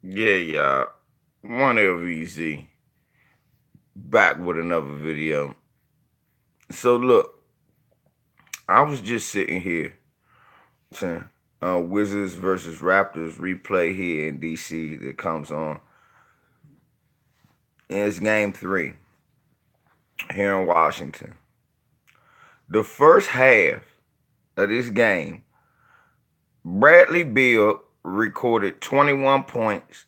Yeah, y'all. One LVZ back with another video. So look, I was just sitting here saying Wizards versus Raptors replay here in DC that comes on. And it's game 3 here in Washington. The first half of this game, Bradley Beal recorded 21 points,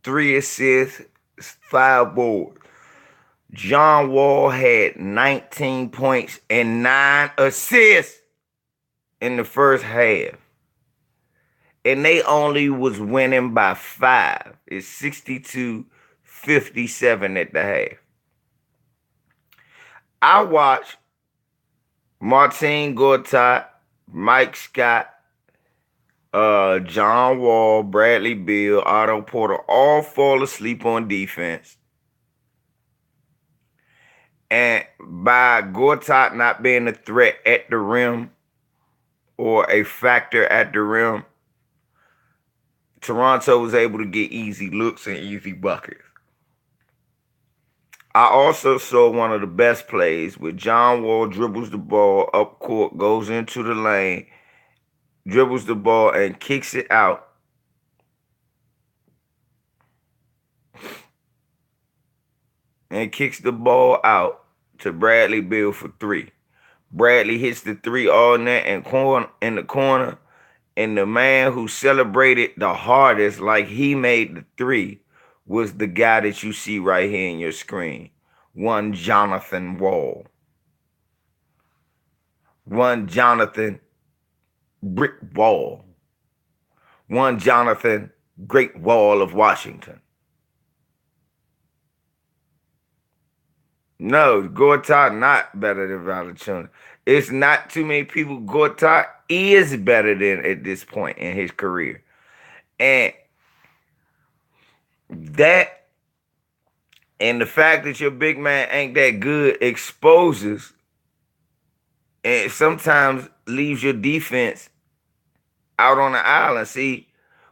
3 assists, 5 boards. John Wall had 19 points and 9 assists in the first half. And they only was winning by 5. It's 62-57 at the half. I watched Martin Gortat, Mike Scott, John Wall, Bradley Beal, Otto Porter all fall asleep on defense. And by Gortat not being a threat at the rim or a factor at the rim, Toronto was able to get easy looks and easy buckets. I also saw one of the best plays where John Wall dribbles the ball up court, goes into the lane, dribbles the ball, and kicks it out. And kicks the ball out to Bradley Beal for 3. Bradley hits the 3 all net and in the corner. And the man who celebrated the hardest like he made the 3 was the guy that you see right here in your screen. One Jonathan Wall. One Jonathan Brick Wall. One Jonathan Great Wall of Washington. No, Gortat not better than Valanciunas. It's not too many people. Gortat is better than at this point in his career. And that and the fact that your big man ain't that good exposes and sometimes leaves your defense out on the island. See,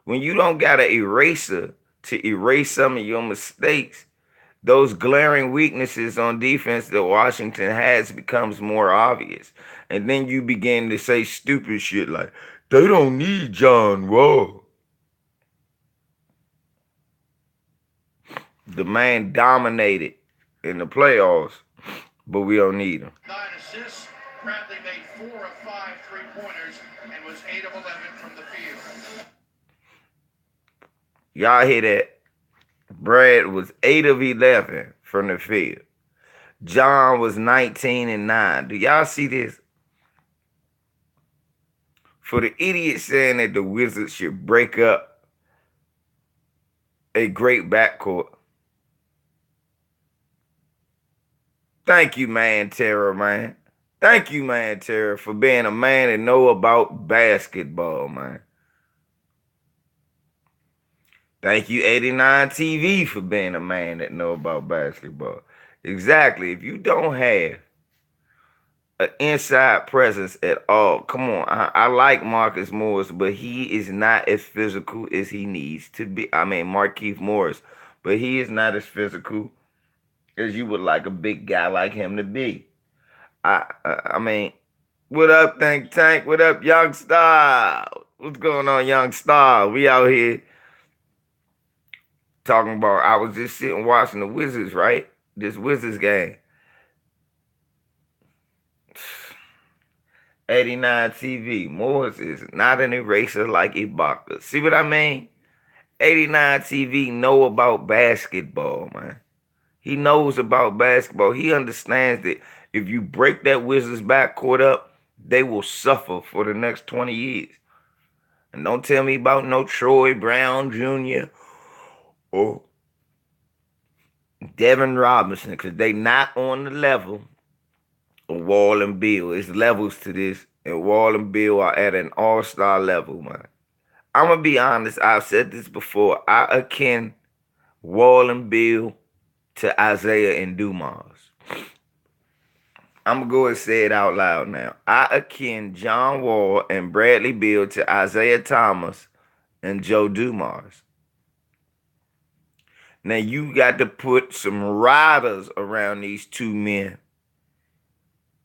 when you don't got an eraser to erase some of your mistakes, those glaring weaknesses on defense that Washington has becomes more obvious. And then you begin to say stupid shit like, they don't need John Wall. The man dominated in the playoffs, but we don't need him. 9 assists. Bradley made 4 of 5 3-pointers and was 8 of 11 from the field. Y'all hear that? Brad was 8 of 11 from the field. John was 19 and 9. Do y'all see this? For the idiot saying that the Wizards should break up a great backcourt. Thank you, man, Terror, man. Thank you, man, Terror, for being a man that know about basketball, man. Thank you, 89 TV, for being a man that know about basketball. Exactly. If you don't have an inside presence at all, come on. I like Marcus Morris, but he is not as physical as he needs to be. I mean, Markieff Morris, but he is not as physical as you would like a big guy like him to be. I mean, what up, Think Tank? What up, Young Star? What's going on, Young Star? We out here talking about, I was just sitting watching the Wizards, right? This Wizards game. 89 TV. Morris is not an eraser like Ibaka. See what I mean? 89 TV know about basketball, man. He knows about basketball. He understands that if you break that Wizards backcourt up, they will suffer for the next 20 years. And don't tell me about no Troy Brown Jr. or Devin Robinson, because they not on the level of Wall and Beal. It's levels to this, and Wall and Beal are at an all-star level, man. I'm going to be honest. I've said this before. I akin Wall and Beal to Isaiah and Dumas. I'm going to go and say it out loud now. I akin John Wall and Bradley Beal to Isaiah Thomas and Joe Dumas. Now you got to put some riders around these two men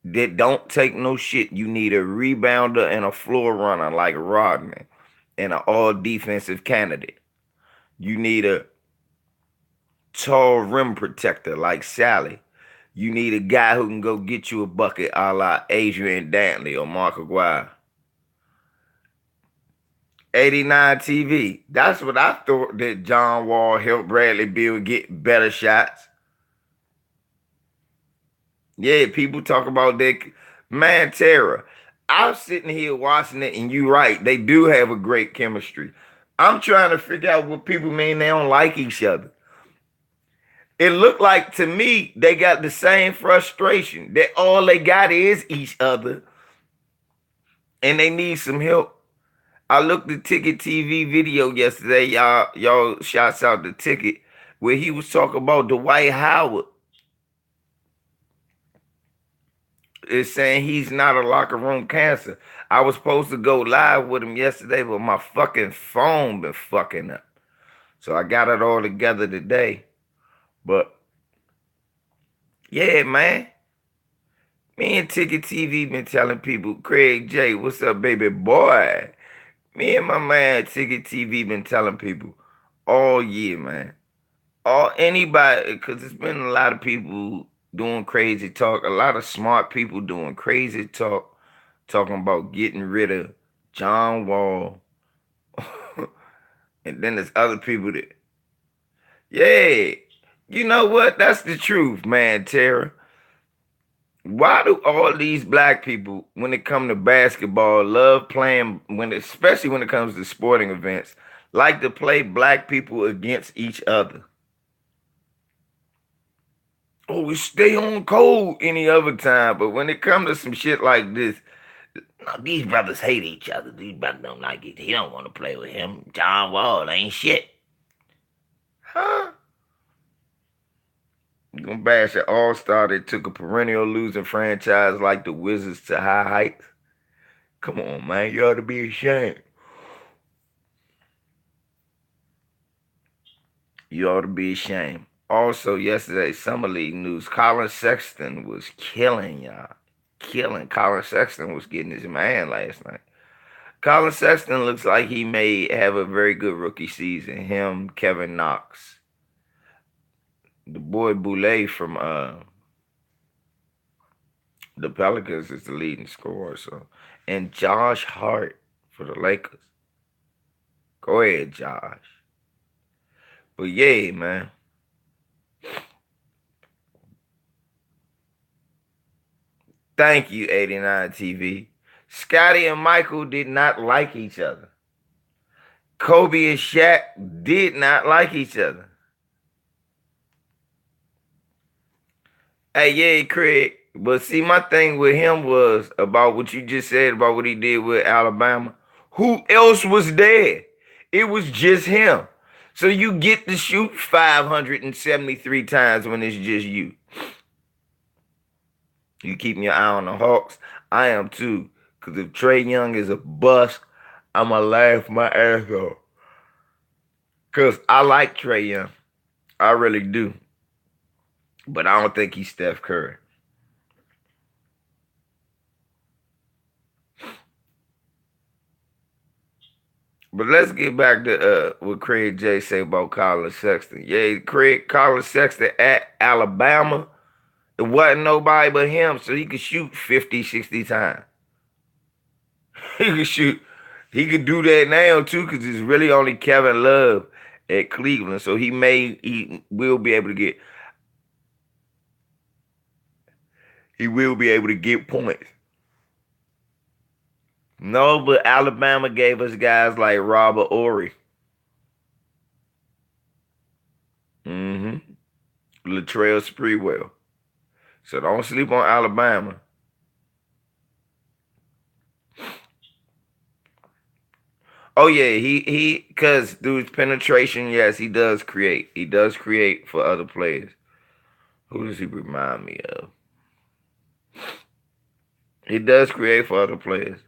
that don't take no shit. You need a rebounder and a floor runner like Rodman and an all defensive candidate. You need a tall rim protector like Sally. You need a guy who can go get you a bucket a la Adrian Dantley or Mark Aguirre. 89 TV. That's what I thought, that John Wall helped Bradley Beal get better shots. Yeah, people talk about that. Man, Tara, I'm sitting here watching it, and you're right. They do have a great chemistry. I'm trying to figure out what people mean they don't like each other. It looked like to me they got the same frustration that all they got is each other, and they need some help. I looked at Ticket TV video yesterday. Y'all shouts out the Ticket, where he was talking about Dwight Howard. Is saying he's not a locker room cancer. I was supposed to go live with him yesterday, but my fucking phone been fucking up. So I got it all together today. But yeah, man. Me and Ticket TV been telling people, Craig J, what's up, baby boy? Me and my man Ticket TV been telling people all year, man. All anybody, because it's been a lot of people doing crazy talk, a lot of smart people doing crazy talk, talking about getting rid of John Wall. And then there's other people that, yeah, you know what? That's the truth, man, Tara. Why do all these black people, when it comes to basketball, love playing, especially when it comes to sporting events, like to play black people against each other? Oh, we stay on cold any other time, but when it comes to some shit like this, no, these brothers hate each other. These brothers don't like it. He don't want to play with him. John Wall ain't shit. Huh? You gonna bash an all-star that took a perennial losing franchise like the Wizards to high heights? Come on, man. You ought to be ashamed. You ought to be ashamed. Also, yesterday, Summer League news, Colin Sexton was killing y'all. Killing. Colin Sexton was getting his man last night. Colin Sexton looks like he may have a very good rookie season. Him, Kevin Knox, the boy Boulay from the Pelicans is the leading scorer. So, and Josh Hart for the Lakers. Go ahead, Josh. But yeah, man. Thank you, 89 TV. Scotty and Michael did not like each other. Kobe and Shaq did not like each other. Hey, yeah, Craig. But see, my thing with him was about what you just said about what he did with Alabama. Who else was there? It was just him. So you get to shoot 573 times when it's just you. You keeping your eye on the Hawks. I am too. Because if Trae Young is a bust, I'm going to laugh my ass off. Because I like Trae Young. I really do. But I don't think he's Steph Curry. But let's get back to what Craig J say about Colin Sexton. Yeah, Colin Sexton at Alabama, it wasn't nobody but him, so he could shoot 50, 60 times. He could shoot. He could do that now too, because it's really only Kevin Love at Cleveland. So he will be able to get points. No, but Alabama gave us guys like Robert Ory. Mm-hmm. Latrell Sprewell. So don't sleep on Alabama. Oh yeah, he because through his penetration, yes, he does create. He does create for other players. Who does he remind me of? He does create for other players.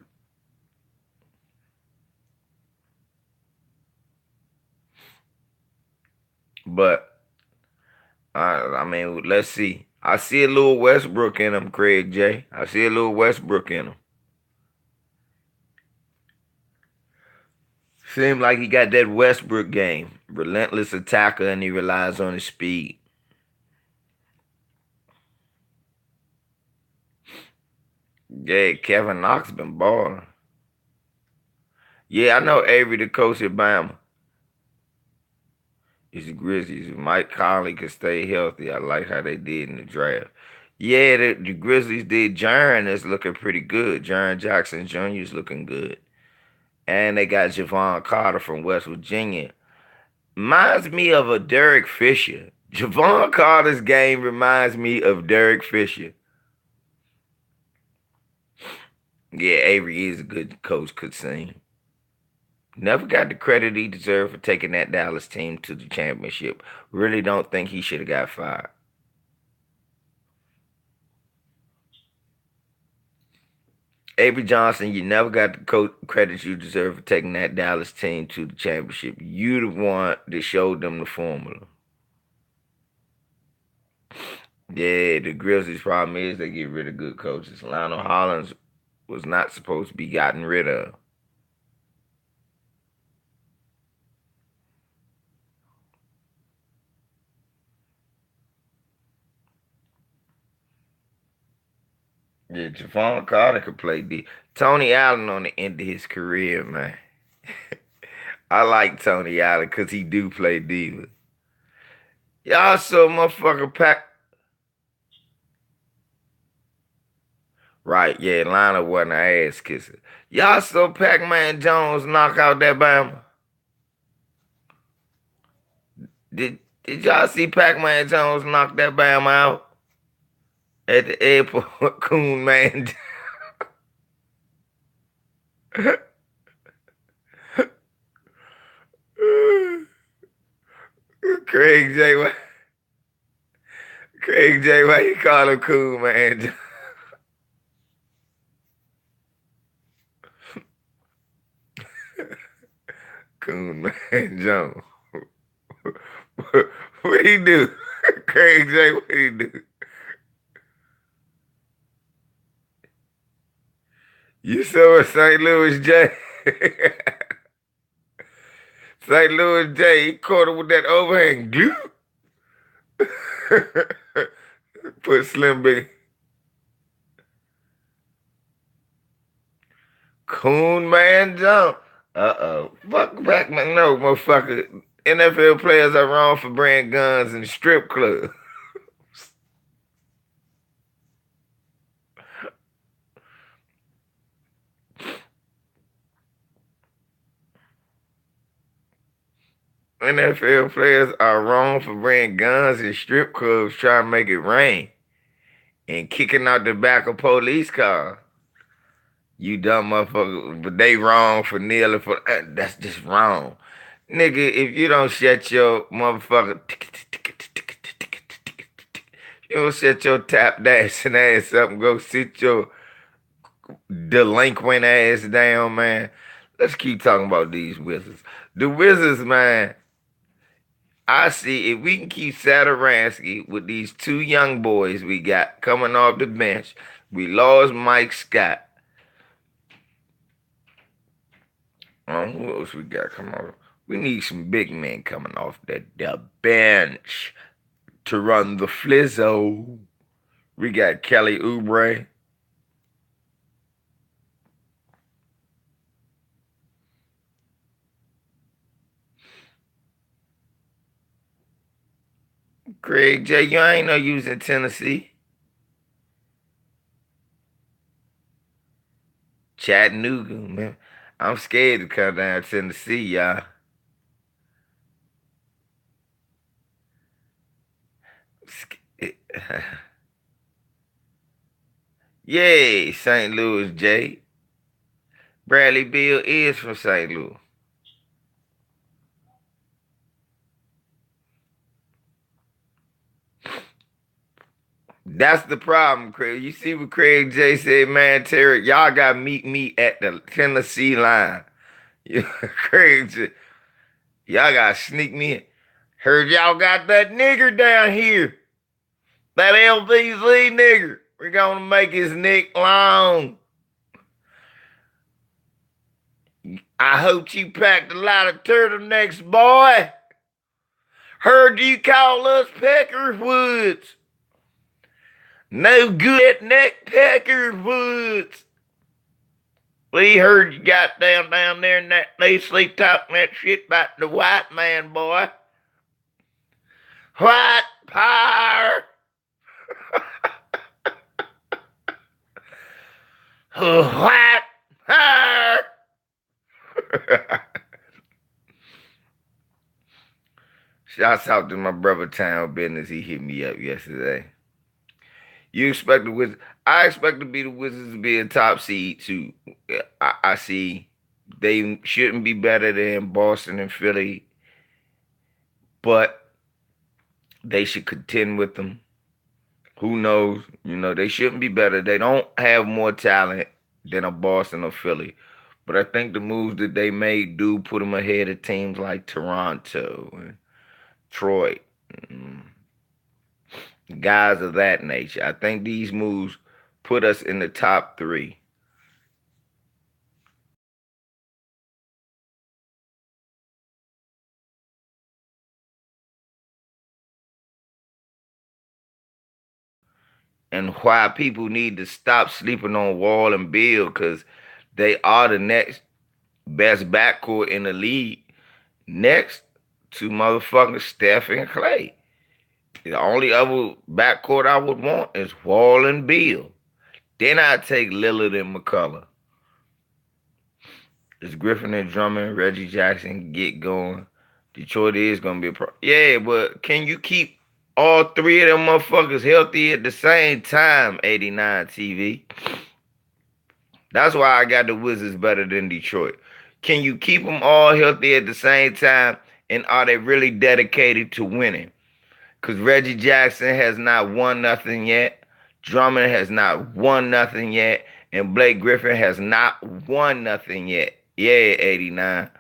But I mean, let's see. I see a little Westbrook in him, Craig J. I see a little Westbrook in him. Seems like he got that Westbrook game. Relentless attacker and he relies on his speed. Yeah, Kevin Knox been balling. Yeah, I know Avery, the coach at Bama. It's the Grizzlies. If Mike Conley could stay healthy, I like how they did in the draft. Yeah, the Grizzlies did. Jaren is looking pretty good. Jaren Jackson Jr. is looking good. And they got Javon Carter from West Virginia. Reminds me of a Derek Fisher. Javon Carter's game reminds me of Derek Fisher. Yeah, Avery is a good coach, could sing. Never got the credit he deserved for taking that Dallas team to the championship. Really don't think he should have got fired. Avery Johnson, you never got the credit you deserve for taking that Dallas team to the championship. You the one that showed them the formula. Yeah, the Grizzlies' problem is they get rid of good coaches. Lionel Hollins was not supposed to be gotten rid of. Yeah, Javon Carter could play D. Tony Allen on the end of his career, man. I like Tony Allen because he do play D. Y'all so motherfucker pack. Right, yeah, Lionel wasn't an ass kisser. Y'all saw Pac-Man Jones knock out that Bama? Did y'all see Pac-Man Jones knock that Bama out at the airport? Coon man. Craig J. Craig J. Why you call him Coon man? Coon man Jones. What he do? Craig J. What he do? You saw St. Louis J. St. Louis J. He caught him with that overhand. Put Slim Big Coon Man Jump. Uh-oh. Fuck back, man. No, motherfucker. NFL players are wrong for bringing guns in the strip club. NFL players are wrong for bringing guns in strip clubs trying to make it rain and kicking out the back of police cars. You dumb motherfucker. But they wrong for kneeling for that's just wrong. Nigga, if you don't shut your motherfucker you don't shut your tap dancing ass up and go sit your delinquent ass down, man. Let's keep talking about these Wizards. The Wizards, man, I see if we can keep Saturansky with these two young boys we got coming off the bench. We lost Mike Scott. Who else we got coming off? We need some big men coming off the bench to run the flizzo. We got Kelly Oubre. Craig J, you ain't no use in Tennessee. Chattanooga, man. I'm scared to come down to Tennessee, y'all. Yay, St. Louis J. Bradley Beal is from St. Louis. That's the problem, Craig. You see what Craig J said, man, Terry, y'all got to meet me at the Tennessee line. Craig J, y'all got to sneak me in. Heard y'all got that nigger down here. That LVZ nigger. We're gonna make his neck long. I hope you packed a lot of turtlenecks, boy. Heard you call us Peckerwoods. No good neck Peckerwoods. We heard you got down there in that they sleep talking that shit about the white man, boy. White power. White power. Shouts out to my brother Town Business. He hit me up yesterday. You expect the Wizards? I expect to be the Wizards to be a top seed too. I see they shouldn't be better than Boston and Philly, but they should contend with them. Who knows? They shouldn't be better. They don't have more talent than a Boston or Philly. But I think the moves that they made do put them ahead of teams like Toronto and Detroit. Guys of that nature. I think these moves put us in the top three. And why people need to stop sleeping on Wall and Beal because they are the next best backcourt in the league. Next to motherfucking Steph and Clay. The only other backcourt I would want is Wall and Beal. Then I'd take Lillard and McCullough. As Griffin and Drummond, Reggie Jackson get going, Detroit is going to be a pro. Yeah, but can you keep all three of them motherfuckers healthy at the same time, 89 TV? That's why I got the Wizards better than Detroit. Can you keep them all healthy at the same time, and are they really dedicated to winning? Because Reggie Jackson has not won nothing yet. Drummond has not won nothing yet. And Blake Griffin has not won nothing yet. Yeah, 89.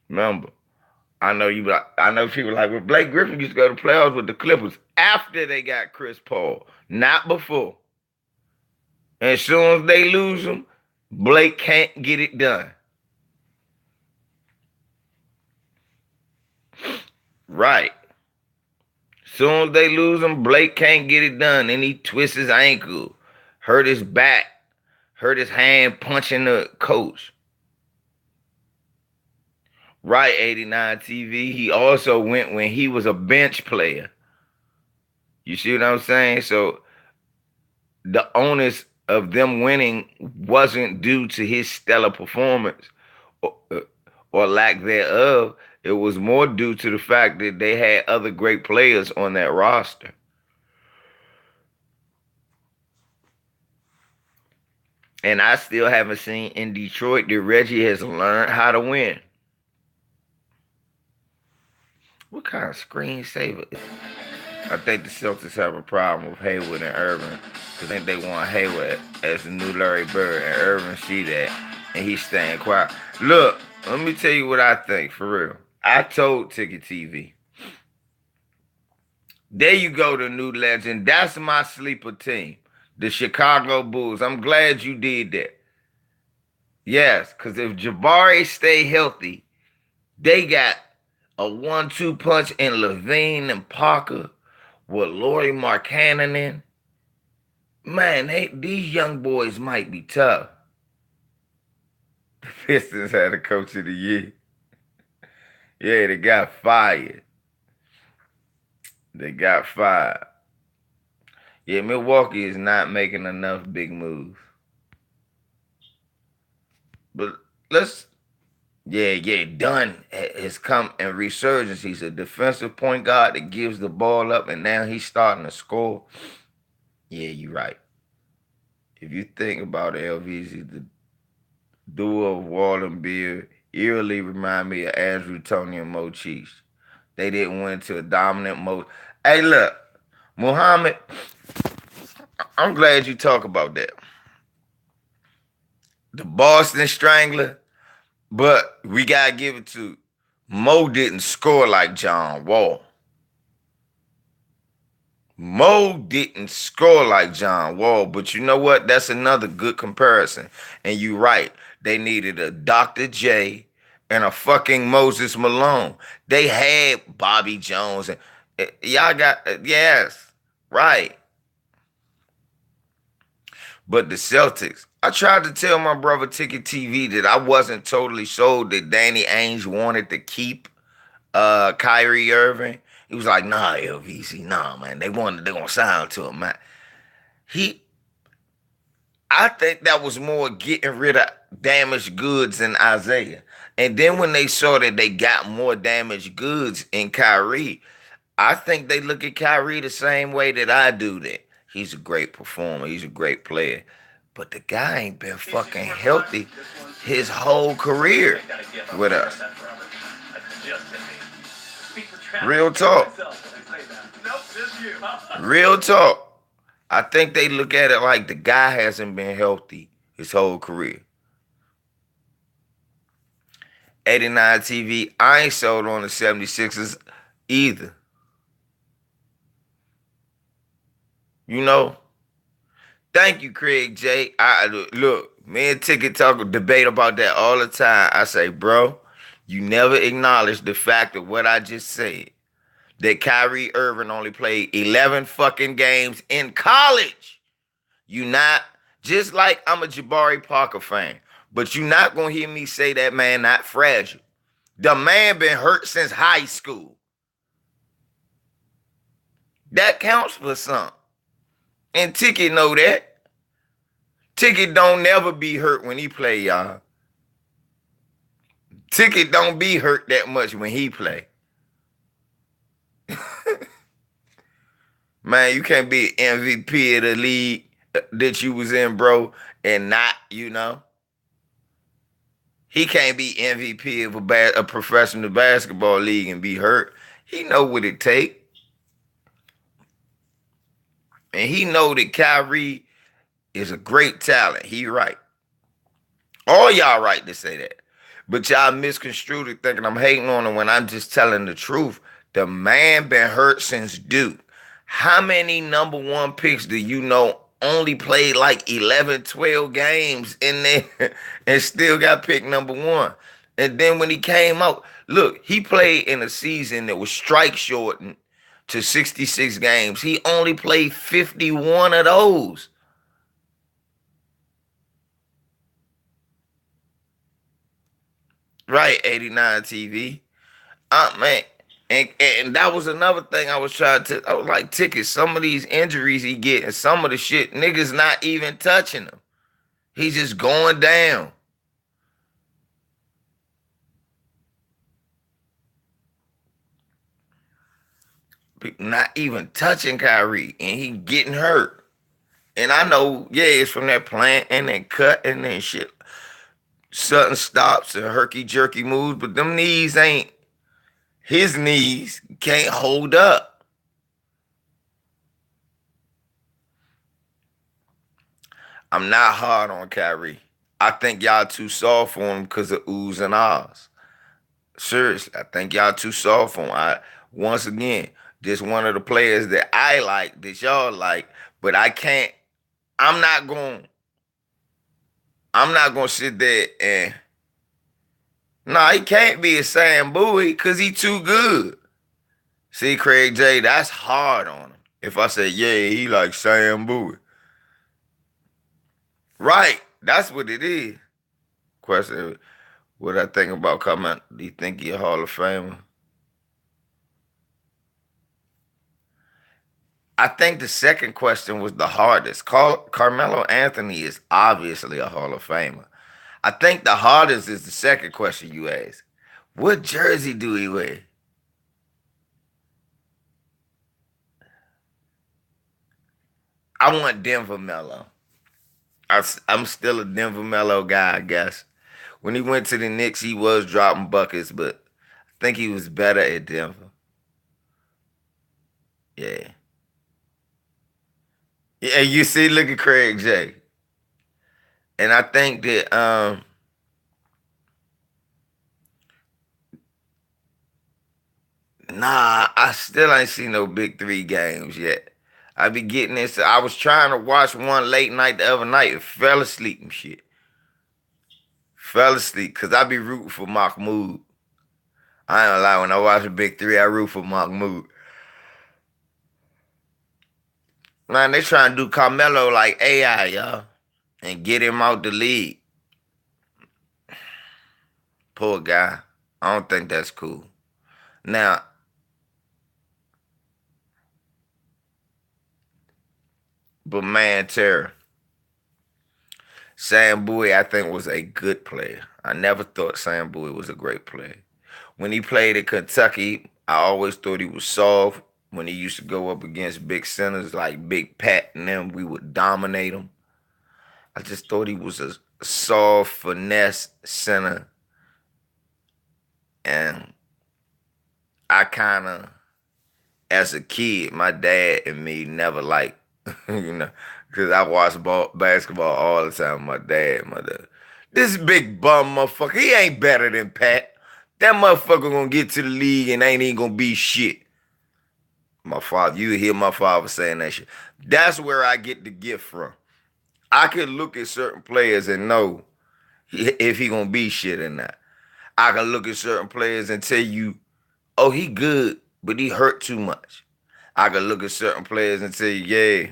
Remember, I know people like, well, Blake Griffin used to go to playoffs with the Clippers after they got Chris Paul, not before. And as soon as they lose him, Blake can't get it done. Right. Soon as they lose him, Blake can't get it done. And he twists his ankle, hurt his back, hurt his hand punching the coach. Right, 89 TV. He also went when he was a bench player. You see what I'm saying? So the onus of them winning wasn't due to his stellar performance or lack thereof. It was more due to the fact that they had other great players on that roster. And I still haven't seen in Detroit that Reggie has learned how to win. What kind of screensaver? I think the Celtics have a problem with Hayward and Irving because I think they want Hayward as the new Larry Bird, and Irving see that, and he's staying quiet. Look, let me tell you what I think, for real. I told Ticket TV. There you go, the new legend. That's my sleeper team, the Chicago Bulls. I'm glad you did that. Yes, because if Jabari stay healthy, they got a 1-2 punch in Levine and Parker with Lauri Markkanen. Man, these young boys might be tough. The Pistons had a coach of the year. Yeah, they got fired. They got fired. Yeah, Milwaukee is not making enough big moves. But Dunn has come in resurgence. He's a defensive point guard that gives the ball up, and now he's starting to score. Yeah, you're right. If you think about LVZ, the duo of Wall and Beal eerily remind me of Andrew, Tony, and Mo Cheeks. They didn't win to a dominant mode. Hey, look, Muhammad, I'm glad you talk about that. The Boston Strangler, but we gotta give it to Mo didn't score like John Wall. Mo didn't score like John Wall, but you know what? That's another good comparison. And you're right. They needed a Dr. J and a fucking Moses Malone. They had Bobby Jones and y'all got yes, right. But the Celtics, I tried to tell my brother Ticket TV that I wasn't totally sold that Danny Ainge wanted to keep Kyrie Irving. He was like, nah, LVC, nah, man. They're gonna sign to him, man. He I think that was more getting rid of damaged goods in Isaiah. And then when they saw that they got more damaged goods in Kyrie, I think they look at Kyrie the same way that I do that. He's a great performer. He's a great player. But the guy ain't been fucking healthy his whole career with us. Real talk. Real talk. I think they look at it like the guy hasn't been healthy his whole career. 89 TV, I ain't sold on the 76ers either. You know? Thank you, Craig J. Look, me and Ticket talk debate about that all the time. I say, bro, you never acknowledge the fact of what I just said. That Kyrie Irving only played 11 fucking games in college. You not, just like I'm a Jabari Parker fan, but you not gonna hear me say that man not fragile. The man been hurt since high school. That counts for something. And Ticket know that. Ticket don't never be hurt when he play, y'all. Ticket don't be hurt that much when he play. Man, you can't be MVP of the league that you was in, bro, and not, you know. He can't be MVP of a professional basketball league and be hurt. He know what it take. And he know that Kyrie is a great talent. He right. All y'all right to say that. But y'all misconstrued it thinking I'm hating on him when I'm just telling the truth. The man been hurt since Duke. How many number one picks do you know only played like 11, 12 games in there and still got picked number one? And then when he came out, look, he played in a season that was strike shortened to 66 games. He only played 51 of those. Right, 89 TV. Man. And that was another thing I was trying to. I was like, Ticket, some of these injuries he get and some of the shit, niggas not even touching him. He's just going down. Not even touching Kyrie. And he getting hurt. And I know, yeah, it's from that plant and then cut and then shit. Sudden stops and herky jerky moves, but them knees ain't, his knees can't hold up. I'm not hard on Kyrie. I think y'all too soft for him because of oohs and ahs. Seriously, I think y'all too soft for him. Once again, just one of the players that I like, that y'all like, but I can't. I'm not going. I'm not going to sit there and. No, he can't be a Sam Bowie because he too good. See, Craig J, that's hard on him. If I say, yeah, he like Sam Bowie. Right, that's what it is. Question, what I think about coming, do you think he a Hall of Famer? I think the second question was the hardest. Carmelo Anthony is obviously a Hall of Famer. I think the hardest is the second question you asked. What jersey do he wear? I want Denver Mello. I'm still a Denver Mello guy, I guess. When he went to the Knicks, he was dropping buckets, but I think he was better at Denver. Yeah. Yeah, you see, look at Craig J. And I think that Nah, I still ain't seen no big three games yet. I be getting this. I was trying to watch one late night the other night and fell asleep and shit. Fell asleep because I be rooting for Mahmoud. I ain't gonna lie, when I watch the big three, I root for Mahmoud. Man, they trying to do Carmelo like AI, y'all, and get him out the league. Poor guy. I don't think that's cool. Now, but man, Terror, Sam Bowie, I think, was a good player. I never thought Sam Bowie was a great player. When he played at Kentucky, I always thought he was soft. When he used to go up against big centers like Big Pat and them, we would dominate him. I just thought he was a soft, finesse center. And I kind of, as a kid, my dad and me never liked, because I watched basketball all the time. My dad. This big bum motherfucker, he ain't better than Pat. That motherfucker gonna get to the league and ain't even gonna be shit. My father, you hear my father saying that shit. That's where I get the gift from. I can look at certain players and know if he gonna be shit or not. I can look at certain players and tell you, oh, he good, but he hurt too much. I can look at certain players and say, yeah,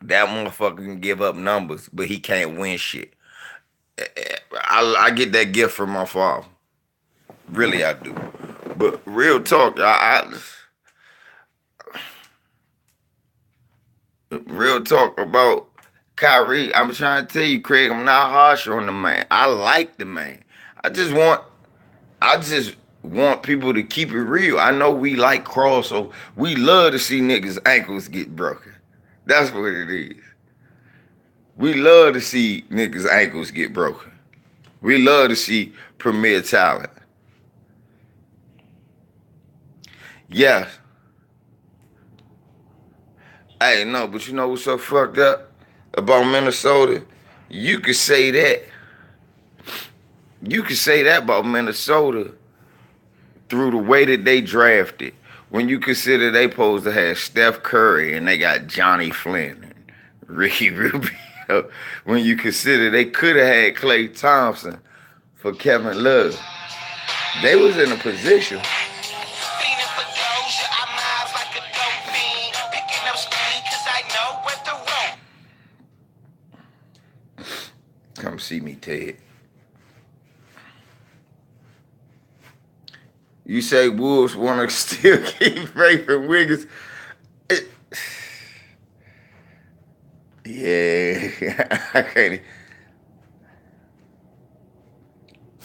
that motherfucker can give up numbers, but he can't win shit. I get that gift from my father. Really, I do. But real talk, real talk about Kyrie. I'm trying to tell you, Craig, I'm not harsh on the man. I like the man. I just want I just want people to keep it real. I know we like Cross, so we love to see niggas' ankles get broken. That's what it is. We love to see niggas' ankles get broken. We love to see premier talent. Yes. Hey, no, but you know what's so fucked up about Minnesota? You could say that. You could say that about Minnesota through the way that they drafted. When you consider they supposed to have Steph Curry and they got Johnny Flynn and Ricky Rubio. When you consider they could have had Klay Thompson for Kevin Love. They was in a position. Come see me, Ted. You say Wolves want to still keep raping Wiggins. It, yeah, I can't.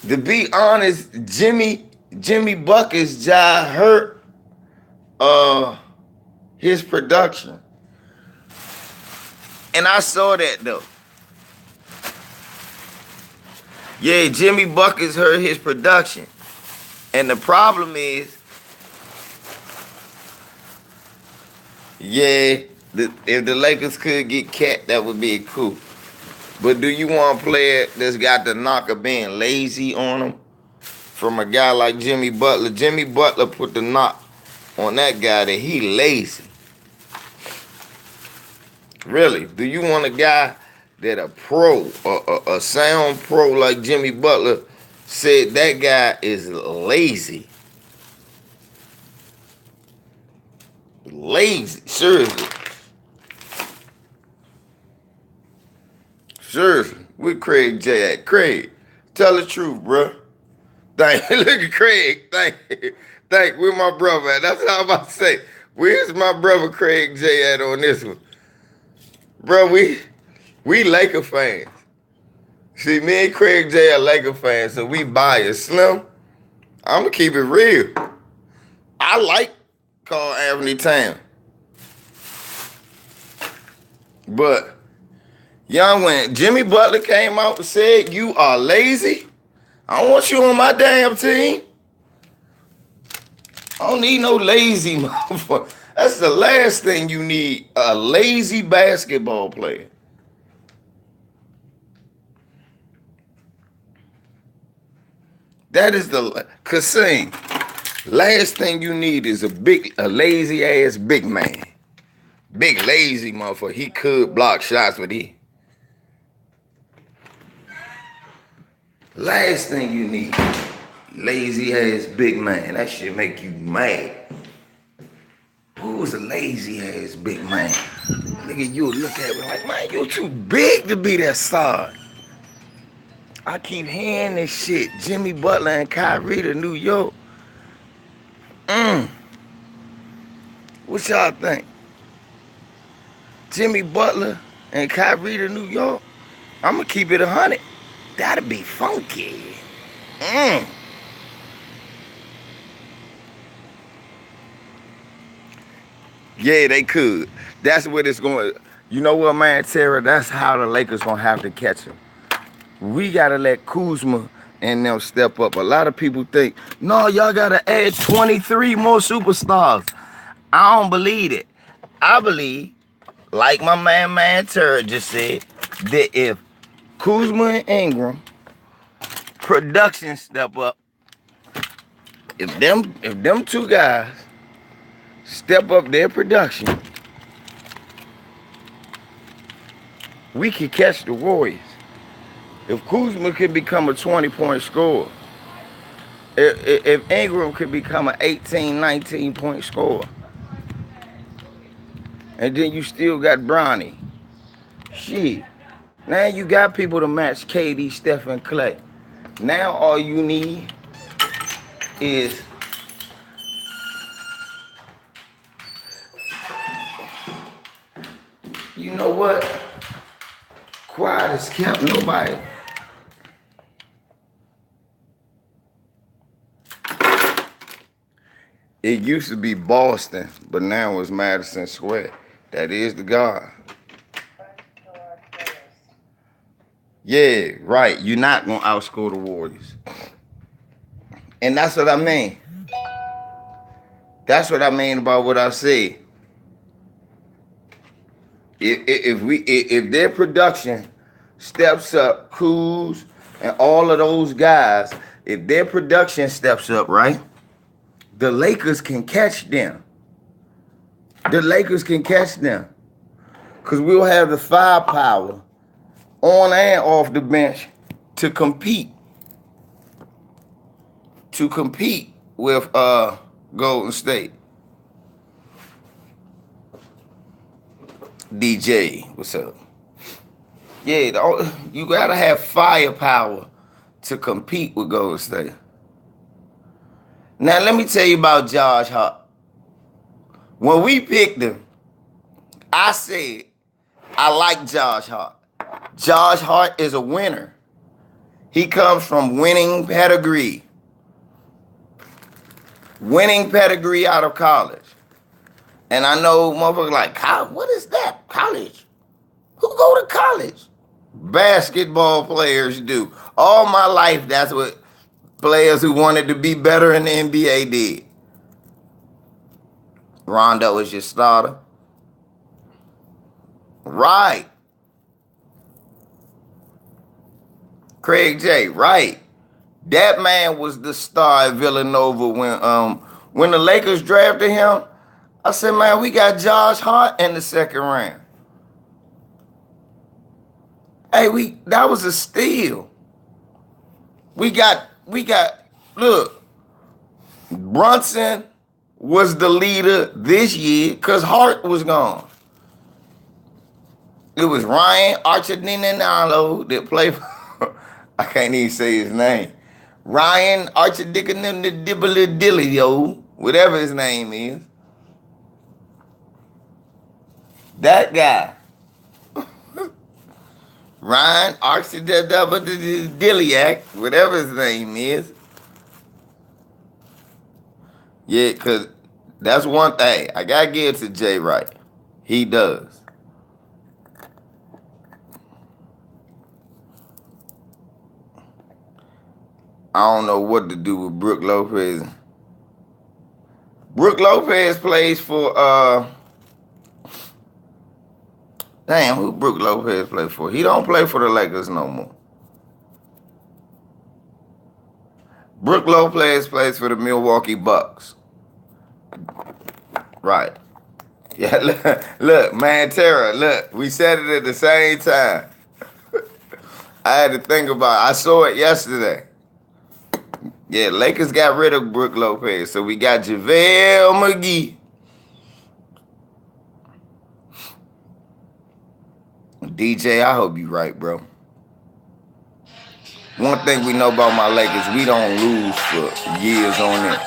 To be honest, Jimmy Bucket's job hurt his production. And I saw that though. Yeah, Jimmy Bucket's hurt his production. And the problem is, yeah, if the Lakers could get Cat, that would be cool. But do you want a player that's got the knock of being lazy on him from a guy like Jimmy Butler? Jimmy Butler put the knock on that guy that he lazy. Really? Do you want a guy that a pro, a sound pro like Jimmy Butler said that guy is lazy? Lazy, seriously. Seriously. Where Craig J at? Craig, tell the truth, bro. Thank look at Craig. Thank where my brother at. That's what I'm about to say. Where's my brother Craig J at on this one? Bro, we Laker fans. See, me and Craig J are Laker fans, so we biased. Slim, I'm gonna keep it real. I like Carl Anthony Towns. But young, when Jimmy Butler came out and said you are lazy, I don't want you on my damn team. I don't need no lazy motherfucker. That's the last thing you need, a lazy basketball player. That is the Kasim. Last thing you need is a lazy ass big man. Big lazy motherfucker. He could block shots, but last thing you need, lazy ass big man. That shit make you mad. Who's a lazy ass big man? Nigga, you look at me like, man, you too big to be that star. I keep hearing this shit. Jimmy Butler and Kyrie to New York. What y'all think? Jimmy Butler and Kyrie to New York? I'ma keep it 100. That'd be funky. Yeah, they could. That's what it's going. You know what, man, Tara? That's how the Lakers gonna have to catch him. We gotta let Kuzma and them step up. A lot of people think, no, y'all gotta add 23 more superstars. I don't believe it. I believe, like my man Tara just said, that if Kuzma and Ingram production step up, if them two guys step up their production, we can catch the Warriors. If Kuzma can become a 20-point scorer, if Ingram could become an 18, 19-point scorer, and then you still got Bronny, shit. Now you got people to match KD, Steph, and Clay. Now all you need is you know what? Quiet as kept. Nobody. It used to be Boston, but now it's Madison Square. That is the God. Yeah, right. You're not gonna outscore the Warriors, and that's what I mean. That's what I mean about what I said. If their production steps up, Kuz and all of those guys, if their production steps up, right, the Lakers can catch them. The Lakers can catch them. Because we'll have the firepower on and off the bench to compete. To compete with Golden State. DJ, what's up? Yeah, you gotta have firepower to compete with Golden State. Now let me tell you about Josh Hart. When we picked him, I said I like Josh Hart. Josh Hart is a winner. He comes from winning pedigree. Winning pedigree out of college. And I know motherfuckers like, what is that? College? Who go to college? Basketball players do. All my life, that's what players who wanted to be better in the NBA did. Rondo is your starter. Right. Craig J, right. That man was the star at Villanova when the Lakers drafted him. I said, man, we got Josh Hart in the second round. Hey, that was a steal. We got, look, Brunson was the leader this year because Hart was gone. It was Ryan Archidinalo that played for, I can't even say his name. Ryan Archidinalo, whatever his name is. That guy. Ryan Archidiliac, whatever his name is. Yeah, because that's one thing. I got to give it to Jay Wright. He does. I don't know what to do with Brook Lopez. Brook Lopez plays for, damn, who Brook Lopez play for? He don't play for the Lakers no more. Brook Lopez plays for the Milwaukee Bucks. Right. Yeah, look, man, Tara, look, we said it at the same time. I had to think about it. I saw it yesterday. Yeah, Lakers got rid of Brook Lopez, so we got JaVale McGee. DJ, I hope you right, bro. One thing we know about my Lakers, we don't lose for years on end.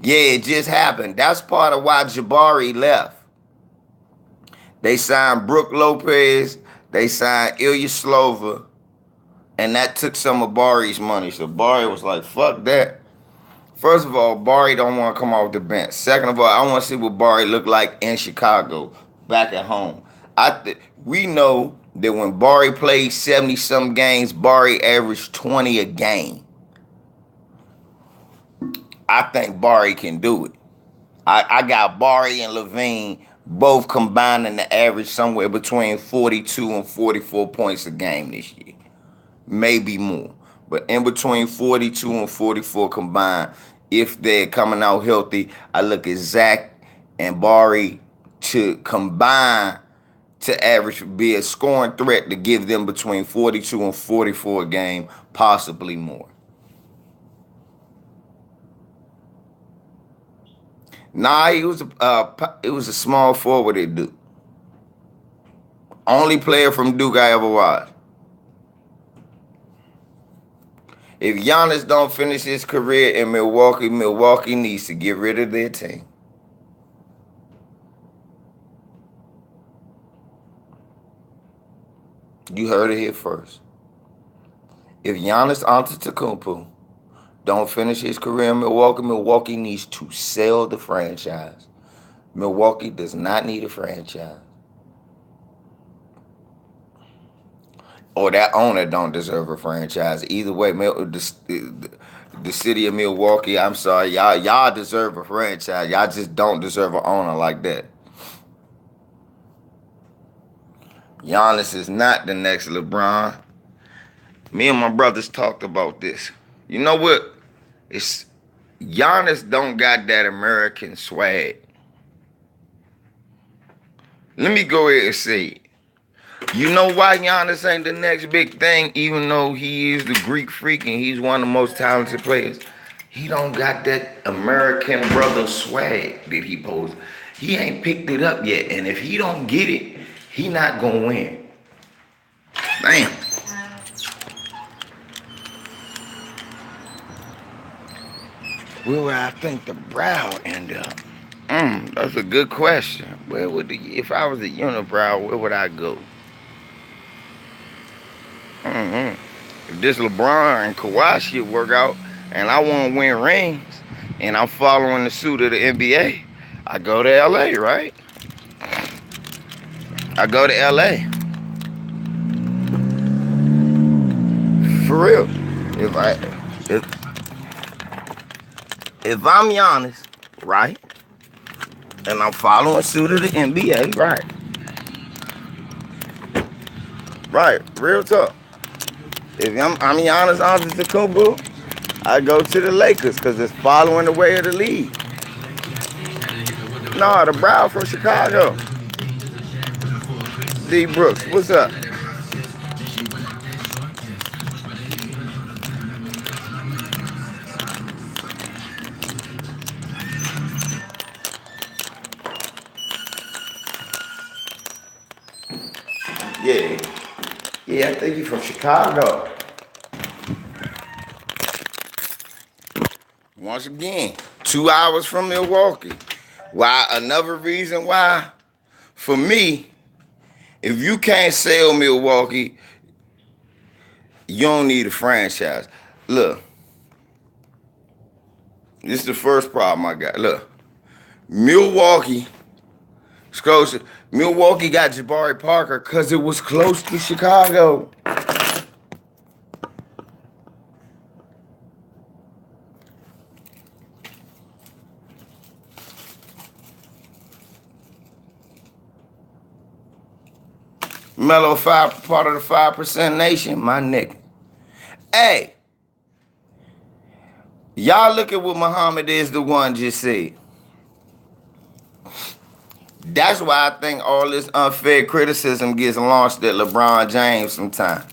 Yeah, it just happened. That's part of why Jabari left. They signed Brook Lopez, they signed Ilya Slova, and that took some of Bari's money. So Bari was like, fuck that. First of all, Bari don't want to come off the bench. Second of all, I want to see what Bari looked like in Chicago, back at home. We know that when Bari played 70-some games, Bari averaged 20 a game. I think Bari can do it. I got Bari and Levine both combining to average somewhere between 42 and 44 points a game this year. Maybe more. But in between 42 and 44 combined, if they're coming out healthy, I look at Zach and Bari to combine to average, be a scoring threat to give them between 42 and 44 a game, possibly more. Nah, it was a small forward at Duke. Only player from Duke I ever watched. If Giannis don't finish his career in Milwaukee, Milwaukee needs to get rid of their team. You heard it here first. If Giannis Antetokounmpo don't finish his career in Milwaukee, Milwaukee needs to sell the franchise. Milwaukee does not need a franchise. Or that owner don't deserve a franchise. Either way, the city of Milwaukee, I'm sorry, y'all deserve a franchise. Y'all just don't deserve an owner like that. Giannis is not the next LeBron. Me and my brothers talked about this. You know what? It's Giannis don't got that American swag. Let me go ahead and say it. You know why Giannis ain't the next big thing, even though he is the Greek freak and he's one of the most talented players? He don't got that American brother swag that he poses. He ain't picked it up yet, and if he don't get it, he not gonna win. Damn. Where would I think the brow end up? That's a good question. Where would if I was a unibrow, where would I go? If this LeBron and Kawhi shit work out, and I want to win rings, and I'm following the suit of the NBA, I go to LA, right? I go to LA. For real. If I'm Giannis, right, and I'm following suit of the NBA, right? Right, real talk. If I'm Giannis Antetokounmpo, I go to the Lakers because it's following the way of the league. No, the brow from Chicago. D Brooks, what's up? Yeah. Yeah, I think you're from Chicago. Once again, 2 hours from Milwaukee. Why? Another reason why, for me, if you can't sell Milwaukee, you don't need a franchise. Look, this is the first problem I got. Look, Milwaukee, Scotia, Milwaukee got Jabari Parker because it was close to Chicago. Mellow five part of the 5% nation, my nigga. Hey, y'all look at what Muhammad is the one just said. That's why I think all this unfair criticism gets launched at LeBron James sometimes.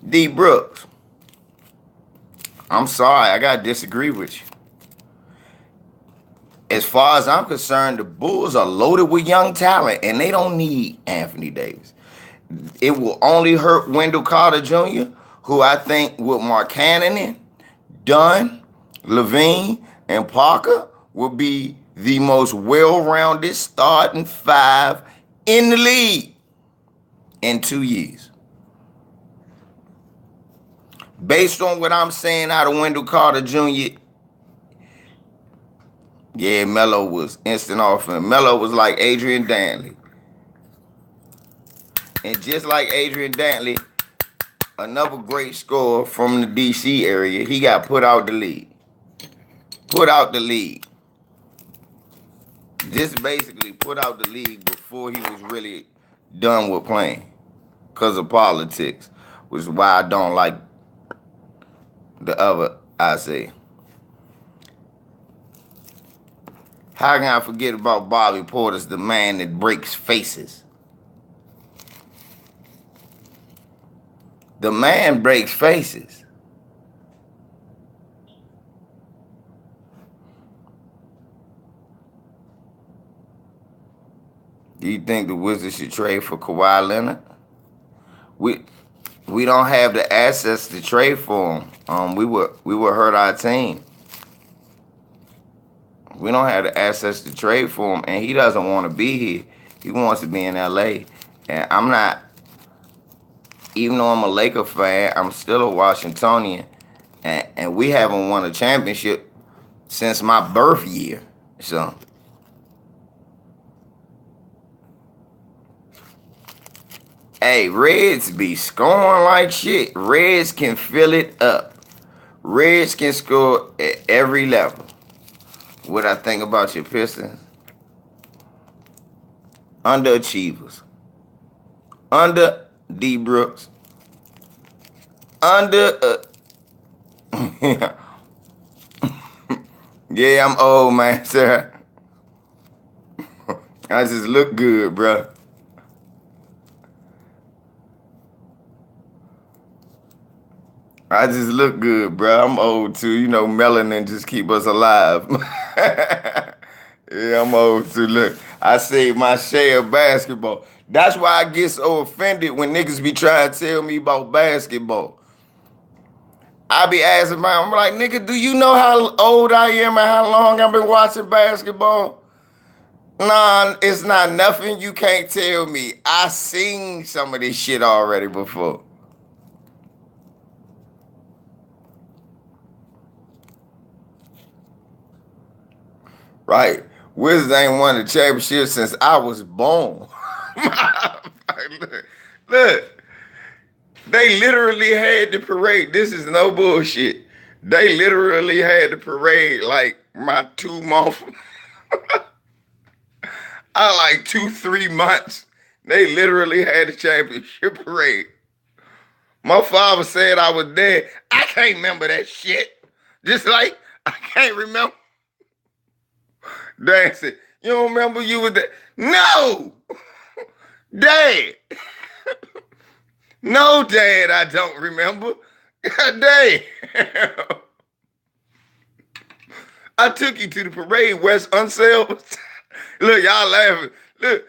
D Brooks, I'm sorry, I gotta disagree with you. As far as I'm concerned, the Bulls are loaded with young talent, and they don't need Anthony Davis. It will only hurt Wendell Carter Jr., who I think with Mark Cannon, Dunn, Levine, and Parker will be the most well-rounded starting five in the league in 2 years. Based on what I'm saying out of Wendell Carter Jr., yeah, Melo was instant offense. Melo was like Adrian Dantley. And just like Adrian Dantley, another great scorer from the DC area, he got put out the league. Put out the league. Just basically put out the league before he was really done with playing. Because of politics. Which is why I don't like the other Isaiah. How can I forget about Bobby Portis, the man that breaks faces? The man breaks faces. Do you think the Wizards should trade for Kawhi Leonard? We don't have the assets to trade for him. We would hurt our team. We don't have the assets to trade for him, and he doesn't want to be here. He wants to be in LA. And I'm not, even though I'm a Laker fan, I'm still a Washingtonian. And we haven't won a championship since my birth year. So, hey, Reds be scoring like shit. Reds can fill it up. Reds can score at every level. What I think about your Pistons? Underachievers. Under D Brooks. Under. Yeah, I'm old, man, sir. I just look good, bro. I just look good, bro. I'm old too. You know, melanin just keep us alive. Yeah, I'm old too. Look, I saved my share of basketball. That's why I get so offended when niggas be trying to tell me about basketball. I be asking my, I'm like, nigga, do you know how old I am and how long I've been watching basketball? Nah, it's not nothing you can't tell me. I seen some of this shit already before. Right. Wizards ain't won the championship since I was born. look, they literally had the parade. This is no bullshit. They literally had the parade like my 2 month. I like 2, 3 months. They literally had the championship parade. My father said I was there. I can't remember that shit. Just like I can't remember. Dad said, you don't remember you was there? No! Dad! No, Dad, I don't remember. Dad! I took you to the parade, West Unseld. Look, y'all laughing. Look,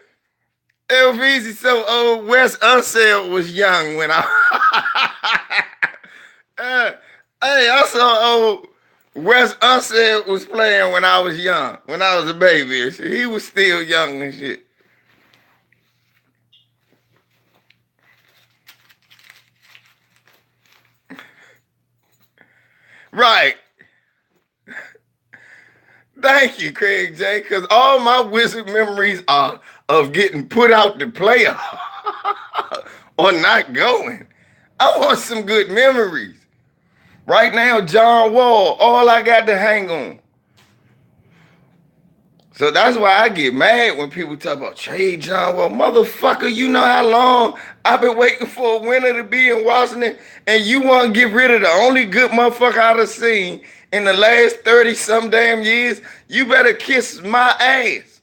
LVZ so old, West Unseld was young when I... Hey, I saw old Wes Unseld was playing when I was young, when I was a baby and shit. He was still young and shit. Right. Thank you, Craig J, because all my Wizard memories are of getting put out the playoff or not going. I want some good memories. Right now, John Wall, all I got to hang on. So that's why I get mad when people talk about trade John Wall. Motherfucker, you know how long I've been waiting for a winner to be in Washington, and you want to get rid of the only good motherfucker I've seen in the last 30 some damn years? You better kiss my ass.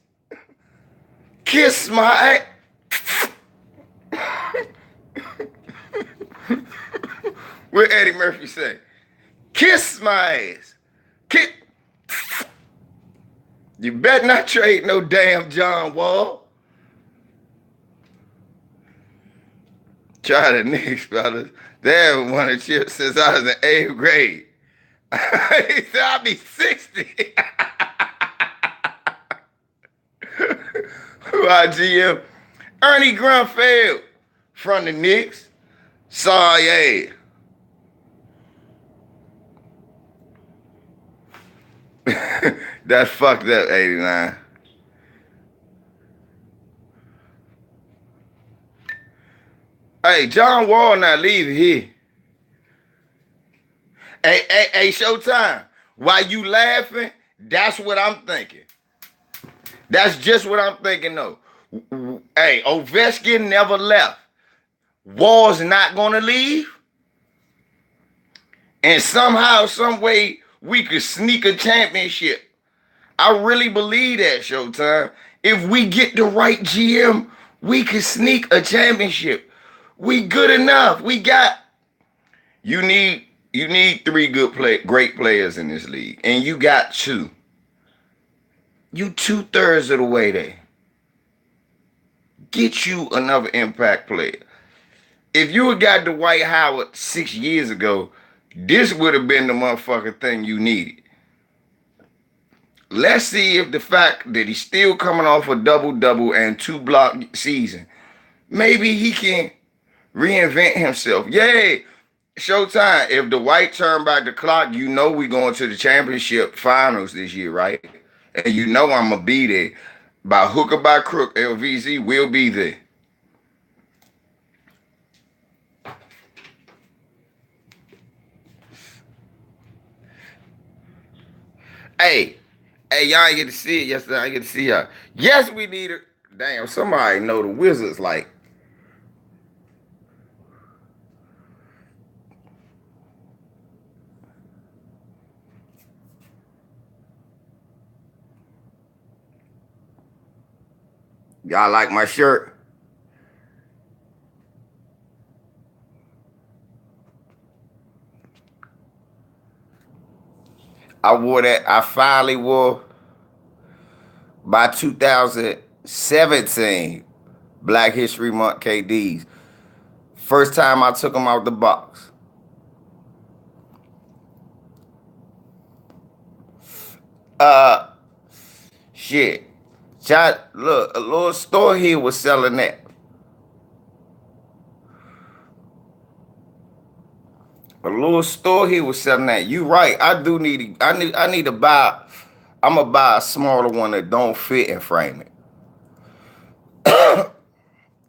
Kiss my ass. What Eddie Murphy say? Kiss my ass. Kiss. You better not trade no damn John Wall. Try the Knicks, fellas. They haven't won a chip since I was in 8th grade. He said I'll be 60. Our GM, Ernie Grunfeld from the Knicks. Sorry, yeah. That's fucked up, 89. Hey, John Wall not leaving here. Hey, Showtime. While you laughing, that's what I'm thinking. That's just what I'm thinking, though. Hey, Ovechkin never left. Wall's not gonna leave. And somehow, some way, we could sneak a championship. I really believe that, Showtime. If we get the right GM, we could sneak a championship. We good enough. We got. You need three great players in this league, and you got two. You 2/3 of the way there. Get you another impact player. If you had got Dwight Howard 6 years ago, this would have been the motherfucking thing you needed. Let's see if the fact that he's still coming off a double-double and 2-block season, maybe he can reinvent himself. Yay! Showtime. If the White turn back the clock, you know we going to the championship finals this year, right? And you know I'm going to be there. By hook or by crook, LVZ will be there. Hey, y'all ain't get to see it yesterday. I ain't get to see y'all. Yes, we need it. Damn, somebody know the Wizards like. Y'all like my shirt? I wore that. I finally wore by 2017 Black History Month KDs. First time I took them out the box. Uh, shit. Look, a little store here was selling that. A little store here was selling that. You right. I do need. I need to buy. I'm gonna buy a smaller one that don't fit and frame it.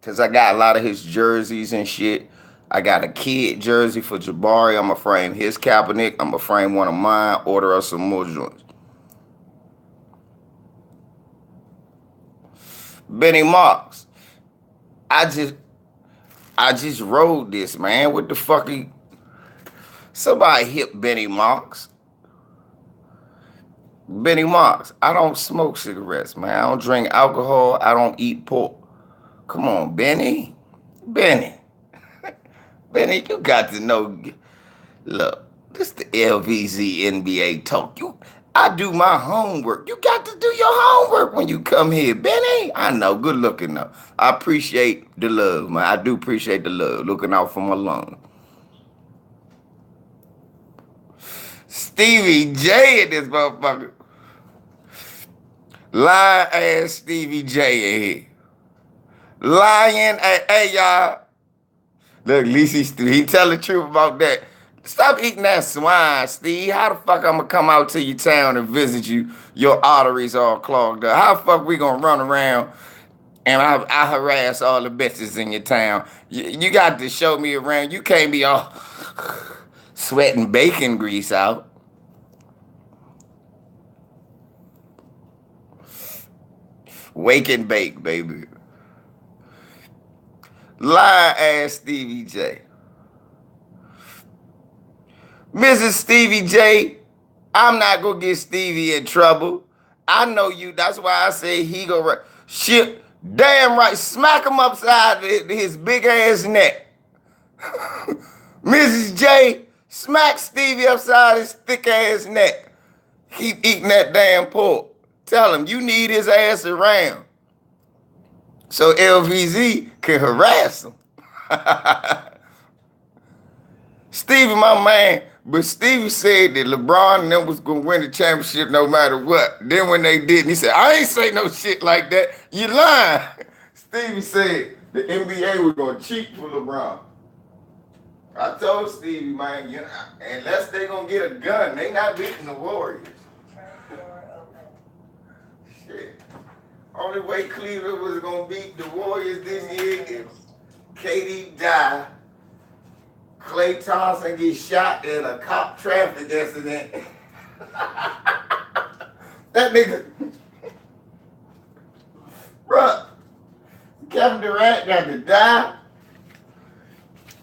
Cause I got a lot of his jerseys and shit. I got a kid jersey for Jabari. I'm gonna frame his Kaepernick. I'm gonna frame one of mine. Order us some more joints. Benny Marks. I just rode this, man. What the fuck? Somebody hit Benny Marks. Benny Marks. I don't smoke cigarettes, man. I don't drink alcohol. I don't eat pork. Come on, Benny. Benny. Benny, you got to know. Look, this the LVZ NBA talk. I do my homework. You got to do your homework when you come here, Benny. I know, good looking though. I appreciate the love, man. I do appreciate the love. Looking out for my lungs. Stevie J in this motherfucker. Lying ass Stevie J in here. Lying, hey y'all. Look, at least he tell the truth about that. Stop eating that swine, Steve. How the fuck I'm gonna come out to your town and visit you? Your arteries all clogged up. How the fuck we gonna run around and I harass all the bitches in your town? You got to show me around. You can't be all sweating bacon grease out. Wake and bake, baby. Lie ass Stevie J. Mrs. Stevie J, I'm not gonna get Stevie in trouble. I know you. That's why I say he go shit. Damn right. Smack him upside his big ass neck. Mrs. J, smack Stevie upside his thick ass neck. Keep eating that damn pork. Tell him you need his ass around so LVZ can harass him. Stevie, my man, but Stevie said that LeBron and them was gonna win the championship no matter what. Then when they didn't, he said, I ain't say no shit like that. You lying. Stevie said the NBA was gonna cheat for LeBron. I told Stevie, man, you know, unless they gonna get a gun, they not beating the Warriors. Shit. Only way Cleveland was gonna beat the Warriors this year is KD die, Klay Thompson gets shot in a cop traffic accident. That nigga, bruh, Kevin Durant got to die.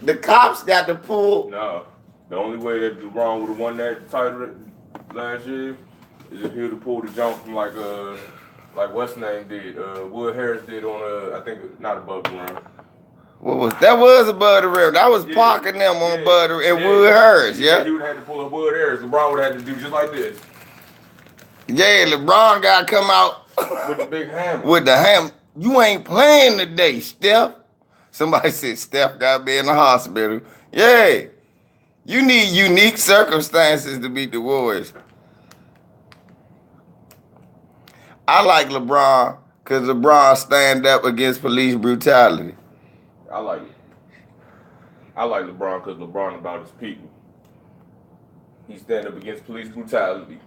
The cops got to pull. No, the only way that LeBron would have won that title last year is if he would have pulled the jump from like what's his name did, Wood Harris did on I think not above the rim. That was above the rim. That was parking them on above the rim. And Wood Harris, yeah. He would have had to pull up Wood Harris. LeBron would have had to do just like this. Yeah, LeBron got to come out with the big hammer. With the hammer. You ain't playing today, Steph. Somebody said Steph got to be in the hospital. Yeah. You need unique circumstances to beat the Warriors. I like LeBron because LeBron stand up against police brutality. I like it. I like LeBron because LeBron about his people. He stand up against police brutality.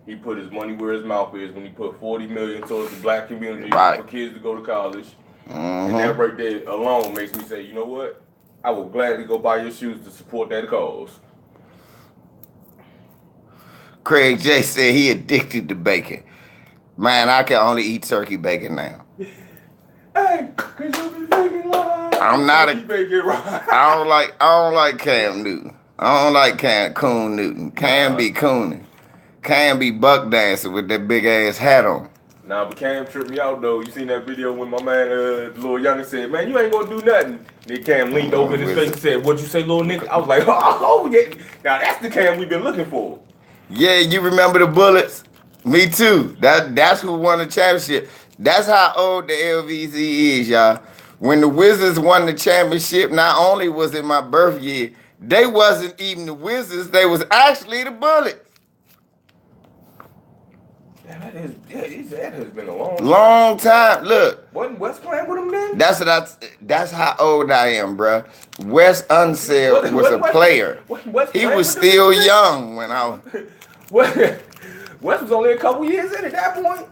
He put his money where his mouth is when he put $40 million towards the black community for kids to go to college. And that right there alone makes me say, you know what? I will gladly go buy your shoes to support that cause. Craig J said he addicted to bacon. Man, I can only eat turkey bacon now. Hey, cause you be making lies. I'm not a. Right. I don't like Cam Newton. I don't like Coon Newton. Cam be cooning. Cam be buck dancing with that big ass hat on. Nah, but Cam tripped me out though. You seen that video when my man, Lil Youngin said, "Man, you ain't gonna do nothing." Then Cam leaned over in his face and said, "What'd you say, little nigga?" I was like, "Oh yeah." Now that's the Cam we've been looking for. Yeah, you remember the Bullets? Me too. That's who won the championship. That's how old the LVZ is, y'all. When the Wizards won the championship, not only was it my birth year, they wasn't even the Wizards, they was actually the Bullets. That has been a long time. Look. Wasn't West playing with them then? That's how old I am, bruh. Wes Unseld was a player. He was still young when I was. Wes was only a couple years in at that point.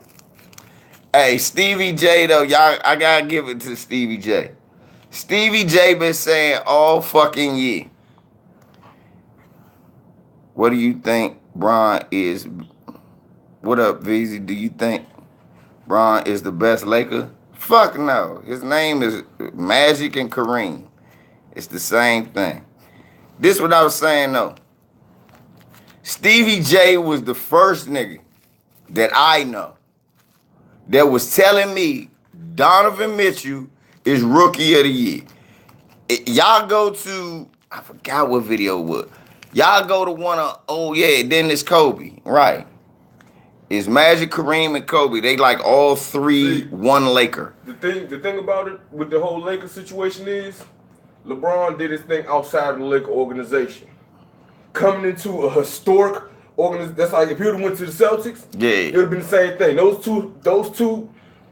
Hey, Stevie J though, y'all, I gotta give it to Stevie J. Stevie J been saying all fucking year. What do you think Bron is? What up, VZ? Do you think Bron is the best Laker? Fuck no. His name is Magic and Kareem. It's the same thing. This what I was saying though. Stevie J was the first nigga that I know that was telling me Donovan Mitchell is rookie of the year. Y'all go to, I forgot what video it was. Y'all go to one of, oh yeah, then it's Kobe, right? It's Magic, Kareem, and Kobe. They like all three one Laker. The thing about it with the whole Laker situation is LeBron did his thing outside of the Laker organization. Coming into a historic organization, that's like if he would have went to the Celtics, it would have been the same thing. Those two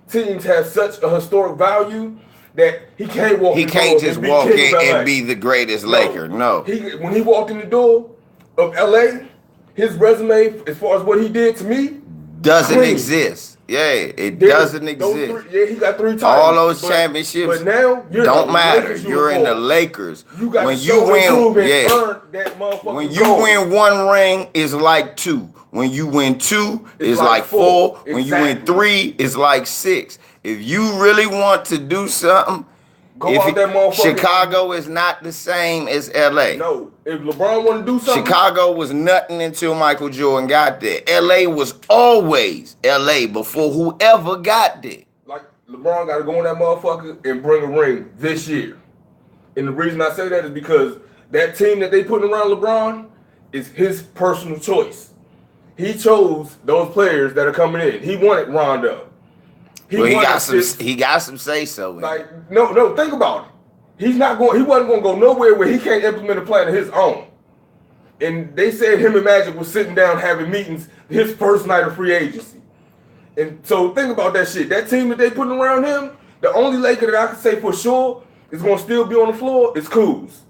teams have such a historic value that he can't walk. He can't just walk in and be the greatest Laker. No. When he walked in the door of LA, his resume, as far as what he did to me, doesn't exist. Yeah, it doesn't exist. He got 3 titles. All those championships but now don't matter. You're in the Lakers. When you win, when you win one ring, is like 2. When you win 2, It's it's like like 4. 4. When you win Exactly. 3, it's like 6. If you really want to do something, Go out that motherfucker. Chicago is not the same as LA. No. If LeBron want to do something, Chicago was nothing until Michael Jordan got there. LA was always LA before whoever got there. like LeBron got to go in that motherfucker and bring a ring this year. And the reason I say that is because that team that they putting around LeBron is his personal choice. He chose those players that are coming in. He wanted Rondo. He got some say so. Like no, think about it. He wasn't going to go nowhere where he can't implement a plan of his own. And they said him and Magic was sitting down having meetings his first night of free agency. And so think about that shit. That team that they putting around him, the only Laker that I can say for sure is going to still be on the floor is Kuz.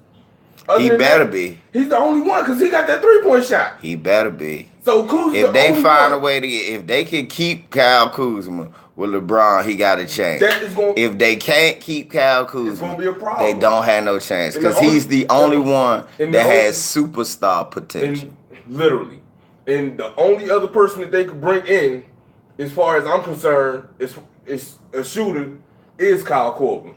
He better be. He's the only one because he got that 3-point shot. He better be. So Kuz, if they find a way to, if they can keep Kyle Kuzma with LeBron, he got a chance. If they can't keep Kyle Kuzma, it's gonna be a problem. They don't have no chance because he's the only one that has superstar potential. Literally, and the only other person that they could bring in, as far as I'm concerned, is a shooter, is Kyle Korver.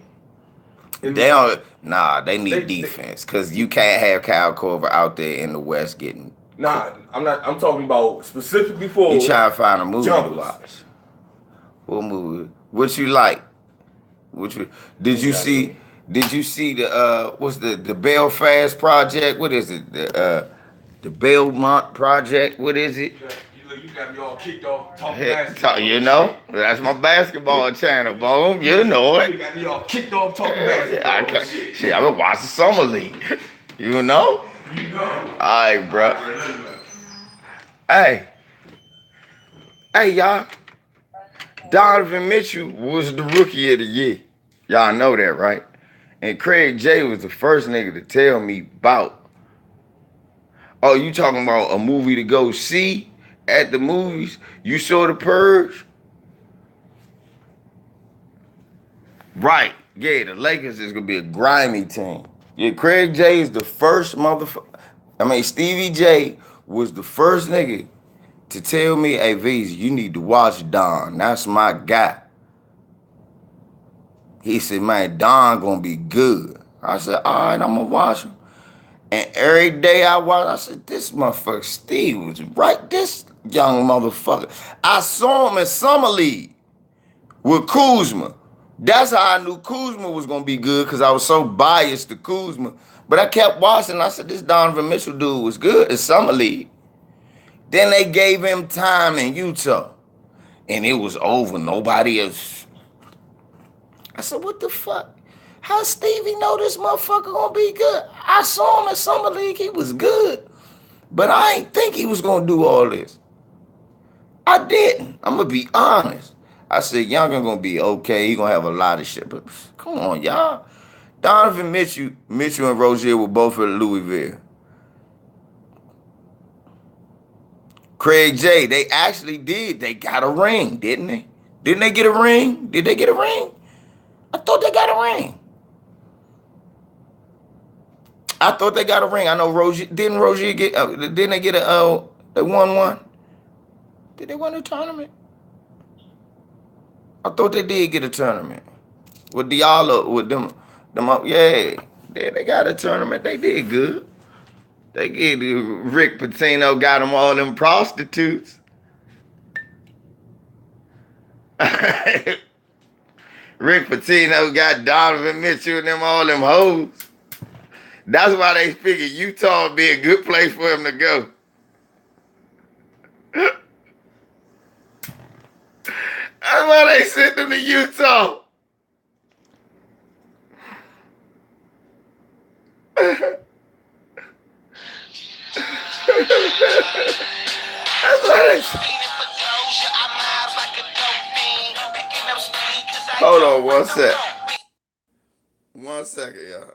And they don't. Nah, they need defense because you can't have Kyle Korver out there in the West getting. Nah, I'm not. I'm talking about specifically for. You try to find a movie jumpers. to watch. What movie? What you like? Did you see the what's the Belfast Project? What is it? The Belmont Project? What is it? You got me all kicked off talking basketball. You know, that's my basketball channel, boom. You know it. You got me all kicked off talking basketball. Shit, I've been watching Summer League. You know? You know. All right, bro. Hey, y'all. Donovan Mitchell was the rookie of the year. Y'all know that, right? And Craig J was the first nigga to tell me about. Oh, you talking about a movie to go see at the movies? You saw The Purge? Right. Yeah, the Lakers is going to be a grimy team. Yeah, Craig J is the first Stevie J was the first nigga to tell me, hey, V's, you need to watch Don. That's my guy. He said, man, Don gonna be good. I said, all right, I'm gonna watch him. And every day I watch, I said, this motherfucker Steve was right. This young motherfucker. I saw him in Summer League with Kuzma. That's how I knew Kuzma was gonna be good because I was so biased to Kuzma. But I kept watching. I said, this Donovan Mitchell dude was good in Summer League. Then they gave him time in Utah. And it was over. Nobody else. I said, what the fuck? How Stevie know this motherfucker gonna be good? I saw him in Summer League. He was good. But I ain't think he was gonna do all this. I didn't. I'm gonna be honest. I said, Younger gonna be okay. He gonna have a lot of shit. But come on, y'all. Donovan Mitchell and Rozier were both at Louisville. Craig J, they actually did. They got a ring, didn't they? Didn't they get a ring? Did they get a ring? I thought they got a ring. I know Rozier. Didn't Rozier get? Didn't they get a? They won one. Did they win a tournament? I thought they did get a tournament with Diallo with them. Yeah, they got a tournament. They did good. They get Rick Pitino got them all them prostitutes. Rick Pitino got Donovan Mitchell and them all them hoes. That's why they figured Utah would be a good place for him to go. That's why they sent him to Utah. Hold on 1 sec. 1 second, y'all.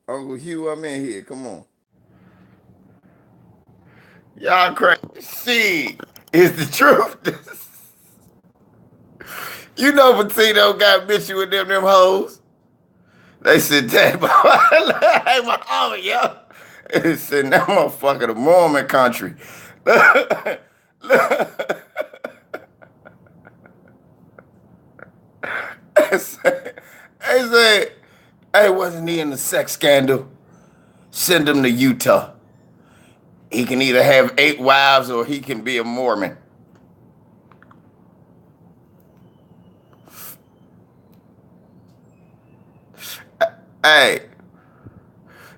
Uncle Hugh, I'm in here. Come on. Y'all crazy. See, is the truth. You know Patino got Mitchell with them hoes. They said, "Dad, oh, yo." Send that motherfucker to Mormon country. They said, hey, wasn't he in the sex scandal? Send him to Utah. He can either have 8 wives or he can be a Mormon. Hey,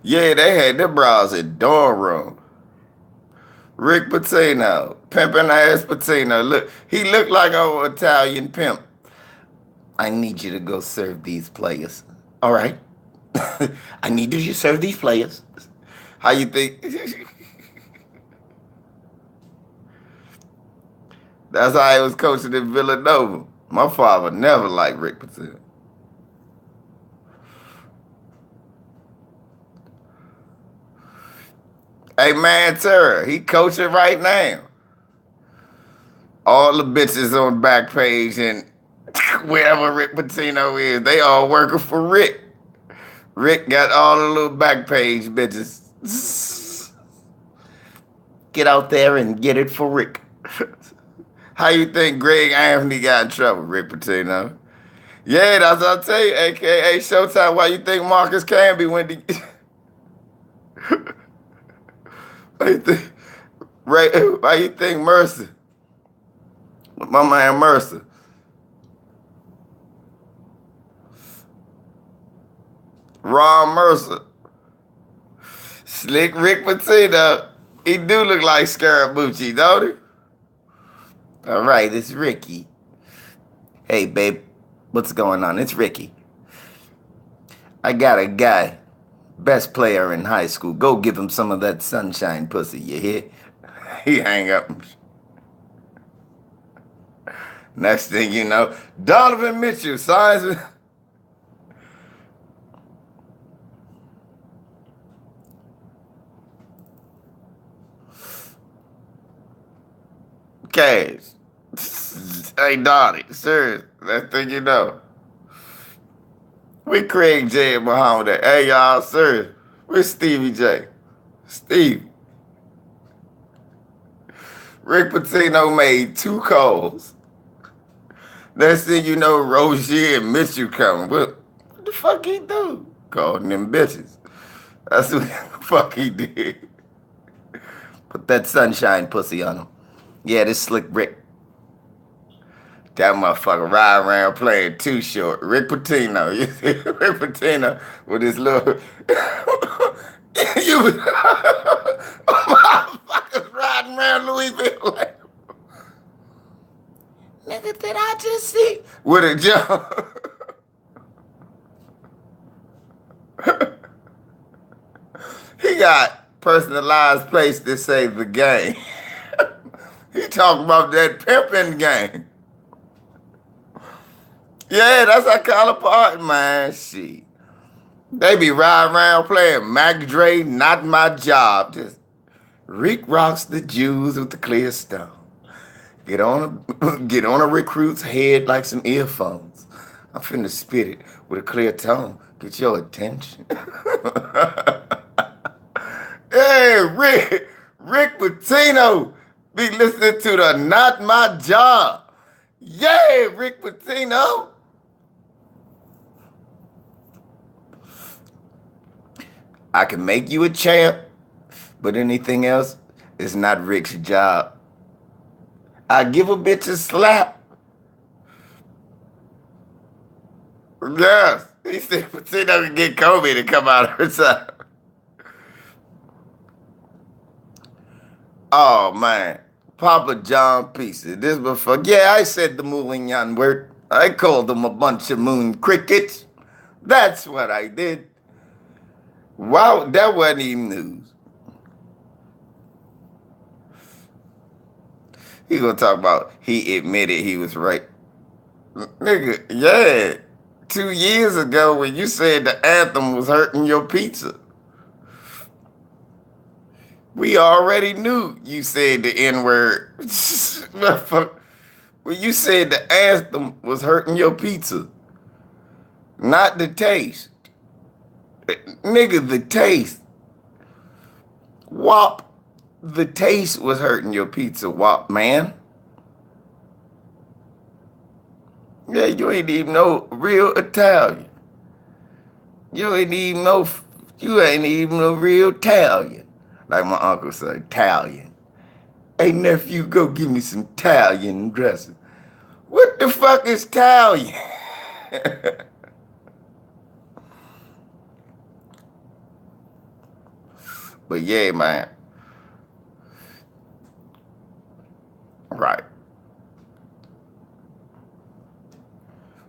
yeah, they had their bras at dorm room. Rick Pitino, pimping ass Pitino. Look, he looked like an Italian pimp. I need you to go serve these players. All right. I need you to serve these players. How you think? That's how I was coaching in Villanova. My father never liked Rick Pitino. Hey man, Tara, he coaching right now. All the bitches on Backpage and wherever Rick Pitino is, they all working for Rick. Rick got all the little Backpage bitches. Get out there and get it for Rick. How you think Greg Anthony got in trouble, Rick Pitino? Yeah, that's what I tell you, aka Showtime. Why you think Marcus Camby went to why you think Mercer? My man Mercer. Ron Mercer. Slick Rick Pitino. He do look like Scaramucci, don't he? All right, it's Ricky. Hey, babe, what's going on? It's Ricky. I got a guy, best player in high school. Go give him some of that sunshine pussy, you hear? He hang up. Next thing you know, Donovan Mitchell signs with... Cash. Hey, Donnie, serious. Next thing you know. We Craig J and Muhammad. Hey, y'all, serious. Where's Stevie J? Steve. Rick Pitino made 2 calls. Next thing you know, Rozier and Mitchell coming. What the fuck he do? Calling them bitches. That's what the fuck he did. Put that sunshine pussy on him. Yeah, this slick Rick. That motherfucker ride around playing Too Short. Rick Pitino. You see Rick Pitino with his little... you motherfuckers riding around Louisville like... Nigga, did I just see? With a jump. He got personalized place to save the game. He talking about that pimping game. Yeah, that's how Collar Park, man. Shit. They be riding around playing Mac Dre, Not My Job. Just Rick rocks the Jews with the clear stone. Get on a recruit's head like some earphones. I'm finna spit it with a clear tone. Get your attention. Hey, Rick Pitino be listening to the Not My Job. Yeah, Rick Pitino. I can make you a champ, but anything else is not Rick's job. I give a bitch a slap. Yes, he said Pitino can get Kobe to come out of her side. Oh, man. Papa John Pieces. This before. Yeah, I said the Moulignon word. I called them a bunch of moon crickets. That's what I did. Wow, that wasn't even news. He gonna talk about he admitted he was right. Nigga, yeah. 2 years ago when you said the anthem was hurting your pizza. We already knew you said the N-word. When you said the anthem was hurting your pizza. Not the taste. Nigga, the taste. Wop, the taste was hurting your pizza, Wop, man. Yeah, you ain't even no real Italian. You ain't even no, you ain't even a real Italian. Like my uncle said, Italian. Hey, nephew, go give me some Italian dressing. What the fuck is Italian? But yeah, man. Right.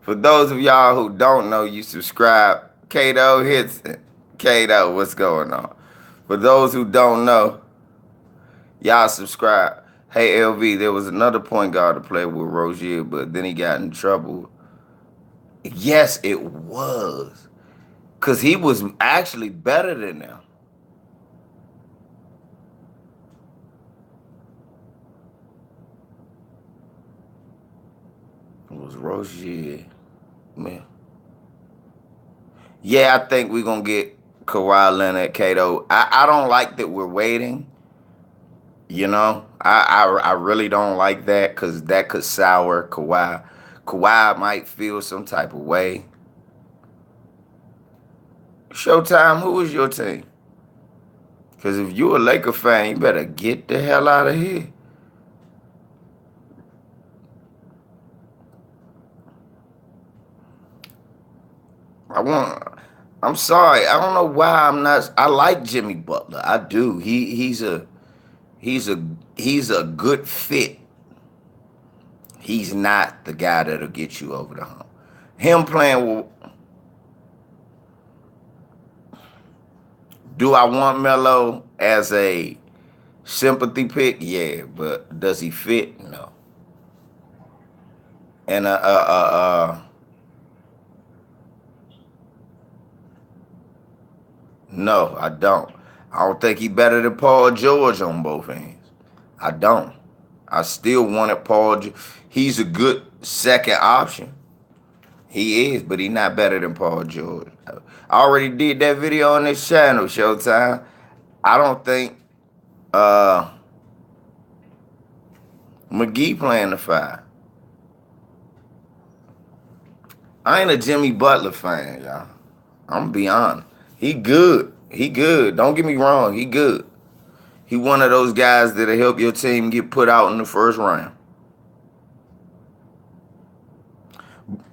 For those of y'all who don't know, you subscribe. Kato hits it. Kato, what's going on? For those who don't know, y'all subscribe. Hey, LV, there was another point guard to play with Rozier, but then he got in trouble. Yes, it was. Because he was actually better than them. It was Rozier. Man. Yeah, I think we're going to get Kawhi Leonard, Kato. I don't like that we're waiting. You know, I really don't like that because that could sour Kawhi. Kawhi might feel some type of way. Showtime, who is your team? Because if you're a Laker fan, you better get the hell out of here. I'm sorry. I don't know why I'm not. I like Jimmy Butler. I do. He's a he's a good fit. He's not the guy that'll get you over the hump. Him playing with. Do I want Melo as a sympathy pick? Yeah, but does he fit? No. And no, I don't. I don't think he better than Paul George on both ends. I don't. I still wanted Paul. He's a good second option. He is, but he's not better than Paul George. I already did that video on this channel, Showtime. I don't think uh, McGee playing the five. I ain't a Jimmy Butler fan, y'all. I'm gonna be honest. He good. He good. Don't get me wrong. He good. He one of those guys that'll help your team get put out in the first round.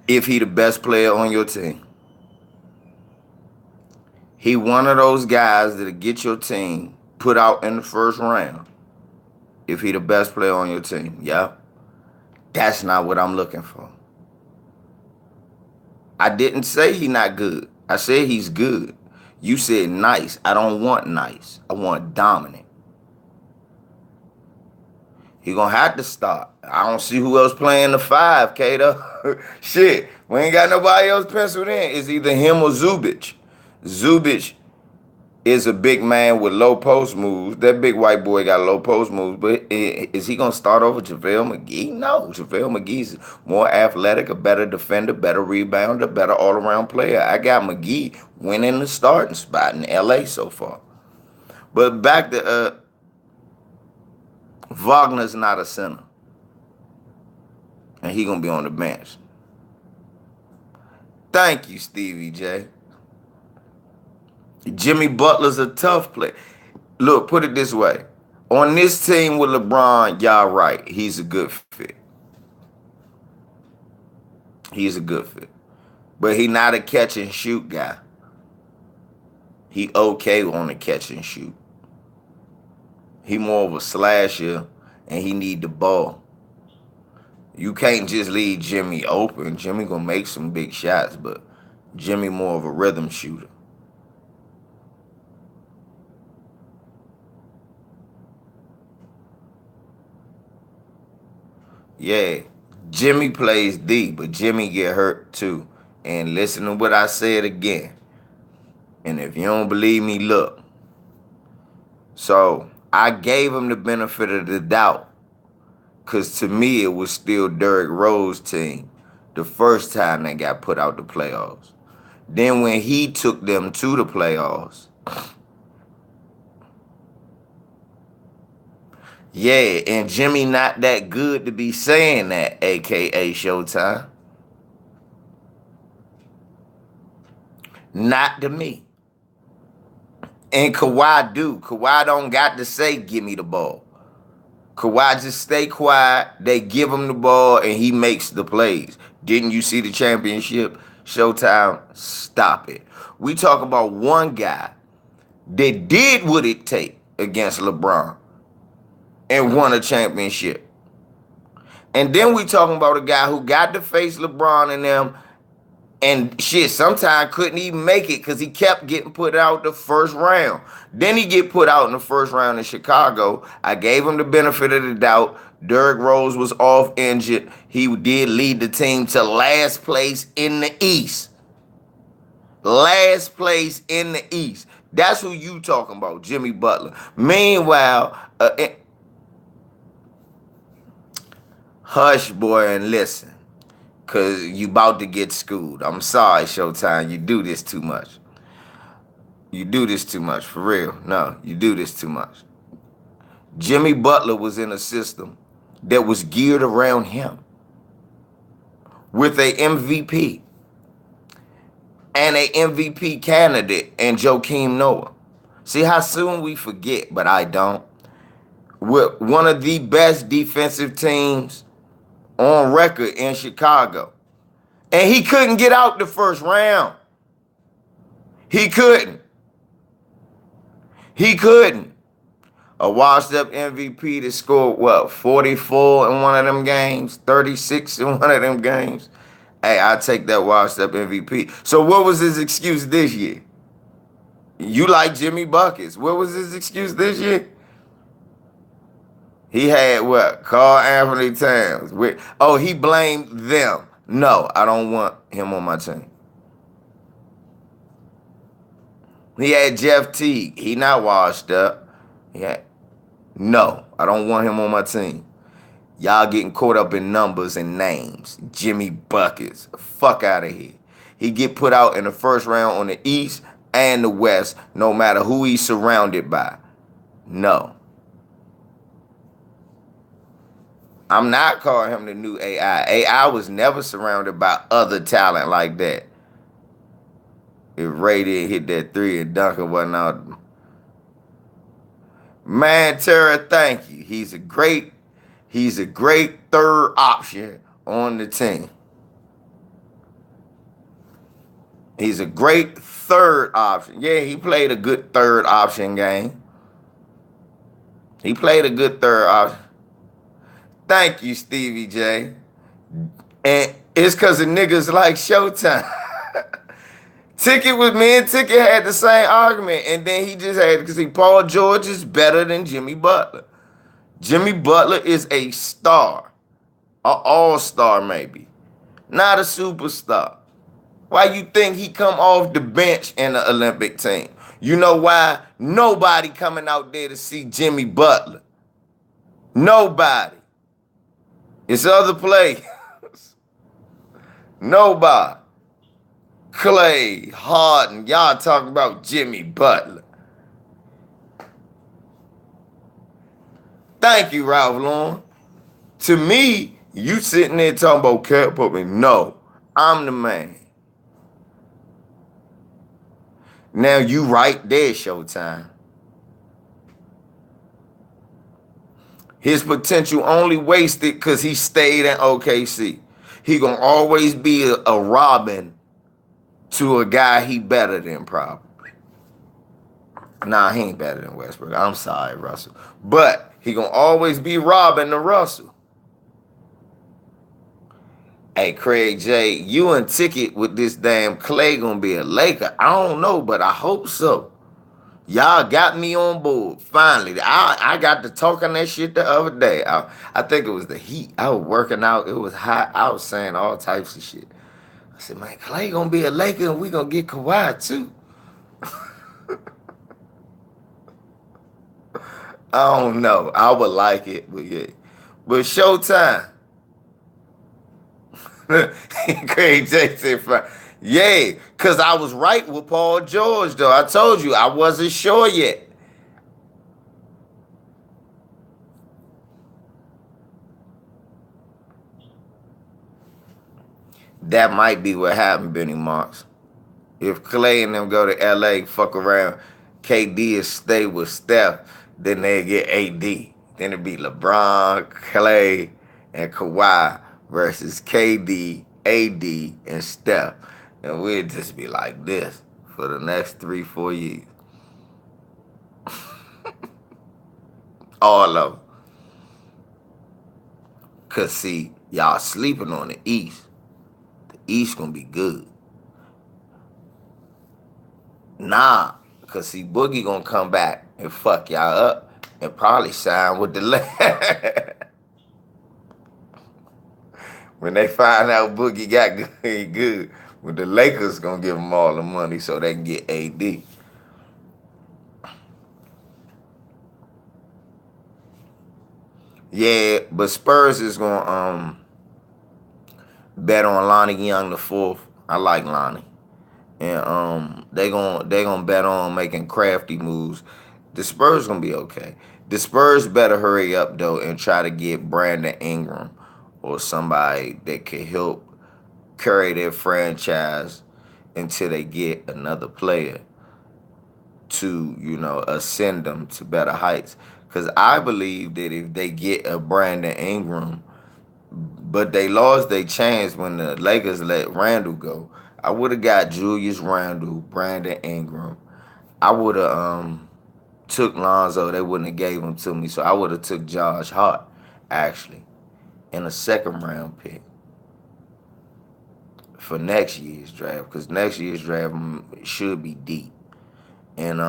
If he the best player on your team. He one of those guys that'll get your team put out in the first round. If he the best player on your team. Yeah. That's not what I'm looking for. I didn't say he not good. I said he's good. You said nice. I don't want nice. I want dominant. He gonna have to start. I don't see who else playing the five, Kato. Shit, we ain't got nobody else penciled in. It's either him or Zubic. Zubic is a big man with low post moves. That big white boy got low post moves, but is he gonna start over JaVale McGee? No, JaVale McGee's more athletic, a better defender, better rebounder, better all-around player. I got McGee winning the starting spot in LA so far. But back to Wagner's not a center. And he gonna be on the bench. Thank you, Stevie J. Jimmy Butler's a tough player. Look, put it this way. On this team with LeBron, y'all right. He's a good fit. He's a good fit. But he not a catch and shoot guy. He okay on the catch and shoot. He more of a slasher, and he need the ball. You can't just leave Jimmy open. Jimmy gonna make some big shots, but Jimmy more of a rhythm shooter. Yeah, Jimmy plays D, but Jimmy get hurt too. And listen to what I said again. And if you don't believe me, look. So I gave him the benefit of the doubt. Because to me, it was still Derrick Rose's team the first time they got put out the playoffs. Then when he took them to the playoffs, Yeah, and Jimmy not that good to be saying that, aka Showtime. Not to me. And Kawhi do. Kawhi don't got to say, give me the ball. Kawhi just stay quiet. They give him the ball, and he makes the plays. Didn't you see the championship? Showtime, stop it. We talk about one guy that did what it take against LeBron and won a championship. And then we talking about a guy who got to face LeBron and them and shit, sometimes couldn't even make it because he kept getting put out the first round. Then he get put out in the first round in Chicago. I gave him the benefit of the doubt. Derrick Rose was off injured. He did lead the team to last place in the East. Last place in the East. That's who you talking about, Jimmy Butler. Meanwhile, hush, boy, and listen. Because you about to get schooled. I'm sorry, Showtime. You do this too much. You do this too much, for real. No, you do this too much. Jimmy Butler was in a system that was geared around him with a MVP and a MVP candidate and Joakim Noah. See how soon we forget, but I don't. With one of the best defensive teams on record in Chicago. And he couldn't get out the first round. He couldn't. He couldn't. A washed-up MVP that scored, 44 in one of them games, 36 in one of them games. Hey, I take that washed-up MVP. So what was his excuse this year? You like Jimmy Buckets. What was his excuse this year? He had what? Carl Anthony Towns. He blamed them. No, I don't want him on my team. He had Jeff Teague. He not washed up. No, I don't want him on my team. Y'all getting caught up in numbers and names. Jimmy Buckets. Fuck out of here. He get put out in the first round on the East and the West, no matter who he's surrounded by. No. I'm not calling him the new AI. AI was never surrounded by other talent like that. If Ray didn't hit that three and Duncan wasn't out. Man, Terra, thank you. He's a great third option on the team. He's a great third option. Yeah, he played a good third option game. He played a good third option. Thank you, Stevie J. And it's because of niggas like Showtime. Ticket with me and Ticket had the same argument. And then he just had, because Paul George is better than Jimmy Butler. Jimmy Butler is a star. An all-star maybe. Not a superstar. Why you think he come off the bench in the Olympic team? You know why? Nobody coming out there to see Jimmy Butler. Nobody. It's other players. Nobody. Clay, Harden, y'all talking about Jimmy Butler. Thank you, Ralph Lauren. To me, you sitting there talking about Cat Puppet. No, I'm the man. Now you right there, Showtime. His potential only wasted because he stayed in OKC. He gonna always be a Robin to a guy he better than probably. Nah, he ain't better than Westbrook. I'm sorry, Russell. But he gonna always be Robin to Russell. Hey, Craig J, you and Ticket with this damn Clay gonna be a Laker. I don't know, but I hope so. Y'all got me on board. Finally. I got to talking that shit the other day. I think it was the heat. I was working out. It was hot. I was saying all types of shit. I said, man, Clay gonna be a Laker and we gonna get Kawhi too. I don't know. I would like it, but yeah. But Showtime. Craig J said, yeah, because I was right with Paul George, though. I told you I wasn't sure yet. That might be what happened, Benny Marks. If Clay and them go to LA, fuck around, KD is stay with Steph, then they get AD. Then it'd be LeBron, Clay, and Kawhi versus KD, AD, and Steph. And we'd just be like this for the next 3, 4 years. All of them. Cause see, y'all sleeping on the East. The East gonna be good. Nah, cause see, Boogie gonna come back and fuck y'all up and probably sign with the Lakers. When they find out Boogie got good, good, well, the Lakers gonna give him all the money so they can get AD. Yeah, but Spurs is gonna bet on Lonnie Young the fourth. I like Lonnie. And they gonna bet on making crafty moves. The Spurs gonna be okay. The Spurs better hurry up though and try to get Brandon Ingram or somebody that could help carry their franchise until they get another player to, ascend them to better heights. Because I believe that if they get a Brandon Ingram, but they lost their chance when the Lakers let Randall go. I would have got Julius Randle, Brandon Ingram. I would have took Lonzo. They wouldn't have gave him to me, so I would have took Josh Hart actually in a second round pick for next year's draft because next year's draft should be deep, and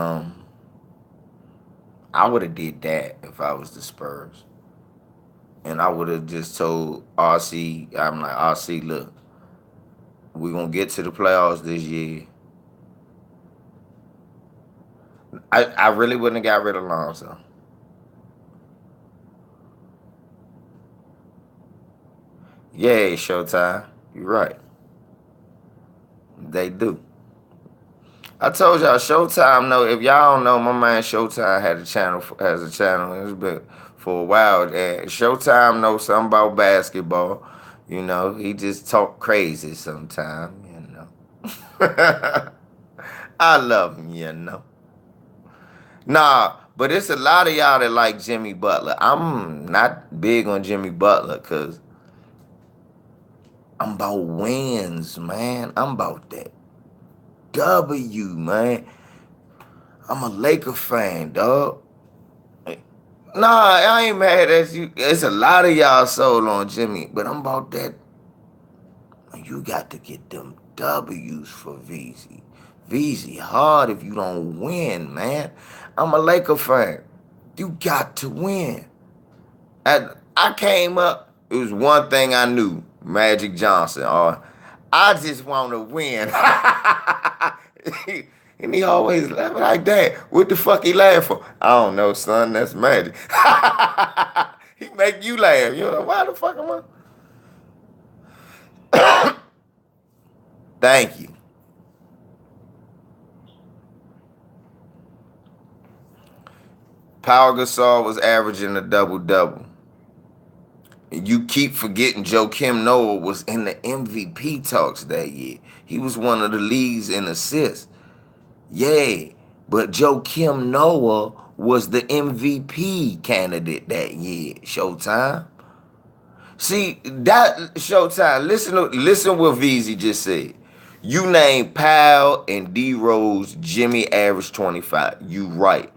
I would have did that if I was the Spurs, and I would have just told RC, I'm like RC, look. We're going to get to the playoffs this year. I really wouldn't have got rid of Lonzo. Yeah, Showtime. You're right. They do. I told y'all Showtime. No, if y'all don't know, my man Showtime has a channel. It's been for a while. And Showtime knows something about basketball. He just talk crazy sometimes. I love him. Nah, but it's a lot of y'all that like Jimmy Butler. I'm not big on Jimmy Butler because I'm about wins, man. I'm about that W, man. I'm a Laker fan, dog. Nah, I ain't mad at you. It's a lot of y'all sold on Jimmy, but I'm about that. You got to get them W's for VZ. VZ hard if you don't win, man. I'm a Laker fan. You got to win. I came up, it was one thing I knew, Magic Johnson. I just want to win. And he always laughing like that. What the fuck he laugh for? I don't know, son. That's Magic. He make you laugh. Why the fuck am I? Thank you. Pau Gasol was averaging a double-double. And you keep forgetting Joakim Noah was in the MVP talks that year. He was one of the leads in assists. Yeah, but Joakim Noah was the MVP candidate that year. Showtime. See, that Showtime, listen what VZ just said. You named Powell and D Rose, Jimmy averaged 25. You right.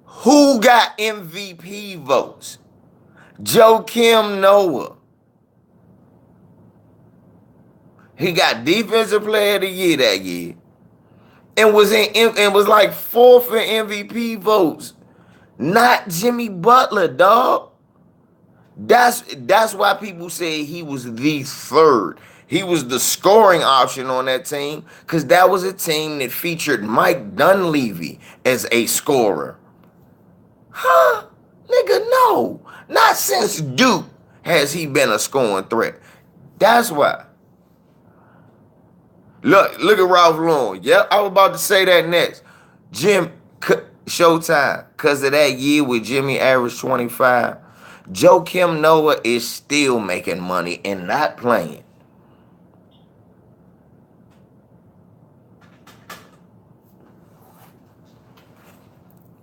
Who got MVP votes? Joakim Noah. He got Defensive Player of the Year that year. And was like fourth in MVP votes. Not Jimmy Butler, dog. That's why people say he was the third. He was the scoring option on that team because that was a team that featured Mike Dunleavy as a scorer. Huh? Nigga, no. Not since Duke has he been a scoring threat. That's why. Look at Ralph Lauren. Yep, I was about to say that next. Showtime. Because of that year with Jimmy averaged 25. Joakim Noah is still making money and not playing.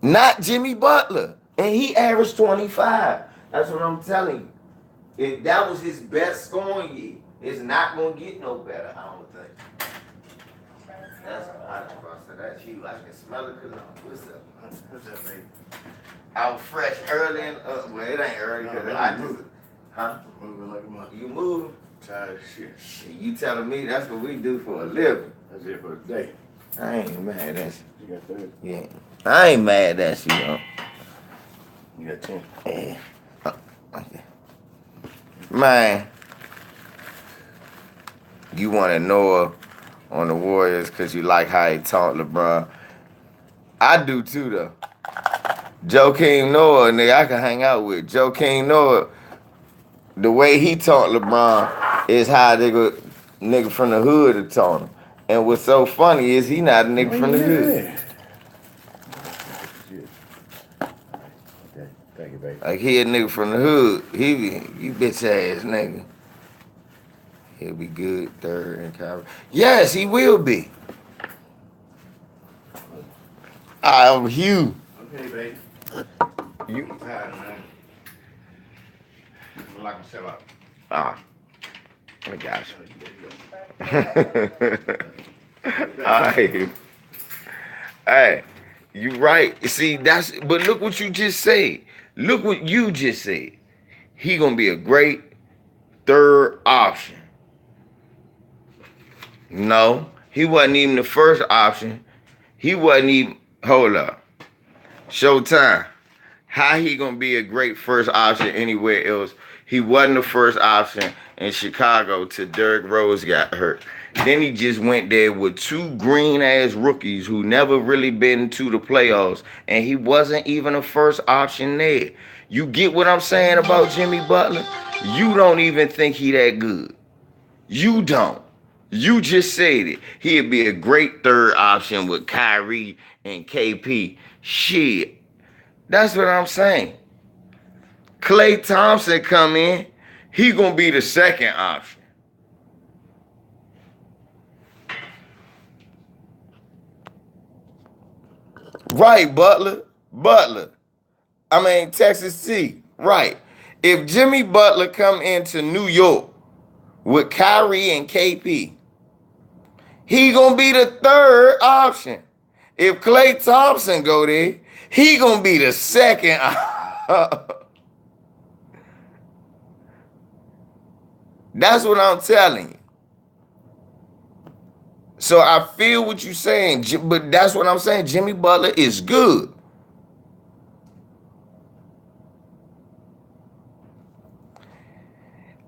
Not Jimmy Butler. And he averaged 25. That's what I'm telling you. If that was his best scoring year, it's not going to get no better, I don't think. That's that's you. I can smell it because what's up? What's up, baby? Out fresh early and well, it ain't early because I just, huh? Moving like a mother. You moving? Tired as shit. You telling me that's what we do for a living? That's it for the day. I ain't mad at you. You got 30. Yeah. I ain't mad at you, though. You got 10. Yeah. Okay. Man, you want to know on the Warriors because you like how he taunt LeBron. I do too, though. Joakim Noah, nigga, I can hang out with. Joakim Noah, the way he taunt LeBron is how nigga from the hood to taunt him. And what's so funny is he not a nigga from the hood. Okay, thank you, baby. Like he a nigga from the hood. He be, you bitch ass nigga. He'll be good third in Kyrie. Yes, he will be. I'm Hugh. Okay, baby. You. I'm tired, man. I'm like myself out. Ah. I got you. Alright. Hey, you right. See, but look what you just said. Look what you just said. He gonna be a great third option. No, he wasn't even the first option. He wasn't even, hold up. Showtime. How he gonna be a great first option anywhere else? He wasn't the first option in Chicago till Derrick Rose got hurt. Then he just went there with two green-ass rookies who never really been to the playoffs, and he wasn't even a first option there. You get what I'm saying about Jimmy Butler? You don't even think he that good. You don't. You just said it. He'd be a great third option with Kyrie and KP. Shit. That's what I'm saying. Klay Thompson come in, he gonna be the second option. Right, Butler. Texas T. Right. If Jimmy Butler come into New York with Kyrie and KP, he gonna be the third option. If Klay Thompson go there, he gonna be the second option. That's what I'm telling you. So I feel what you're saying, but that's what I'm saying. Jimmy Butler is good.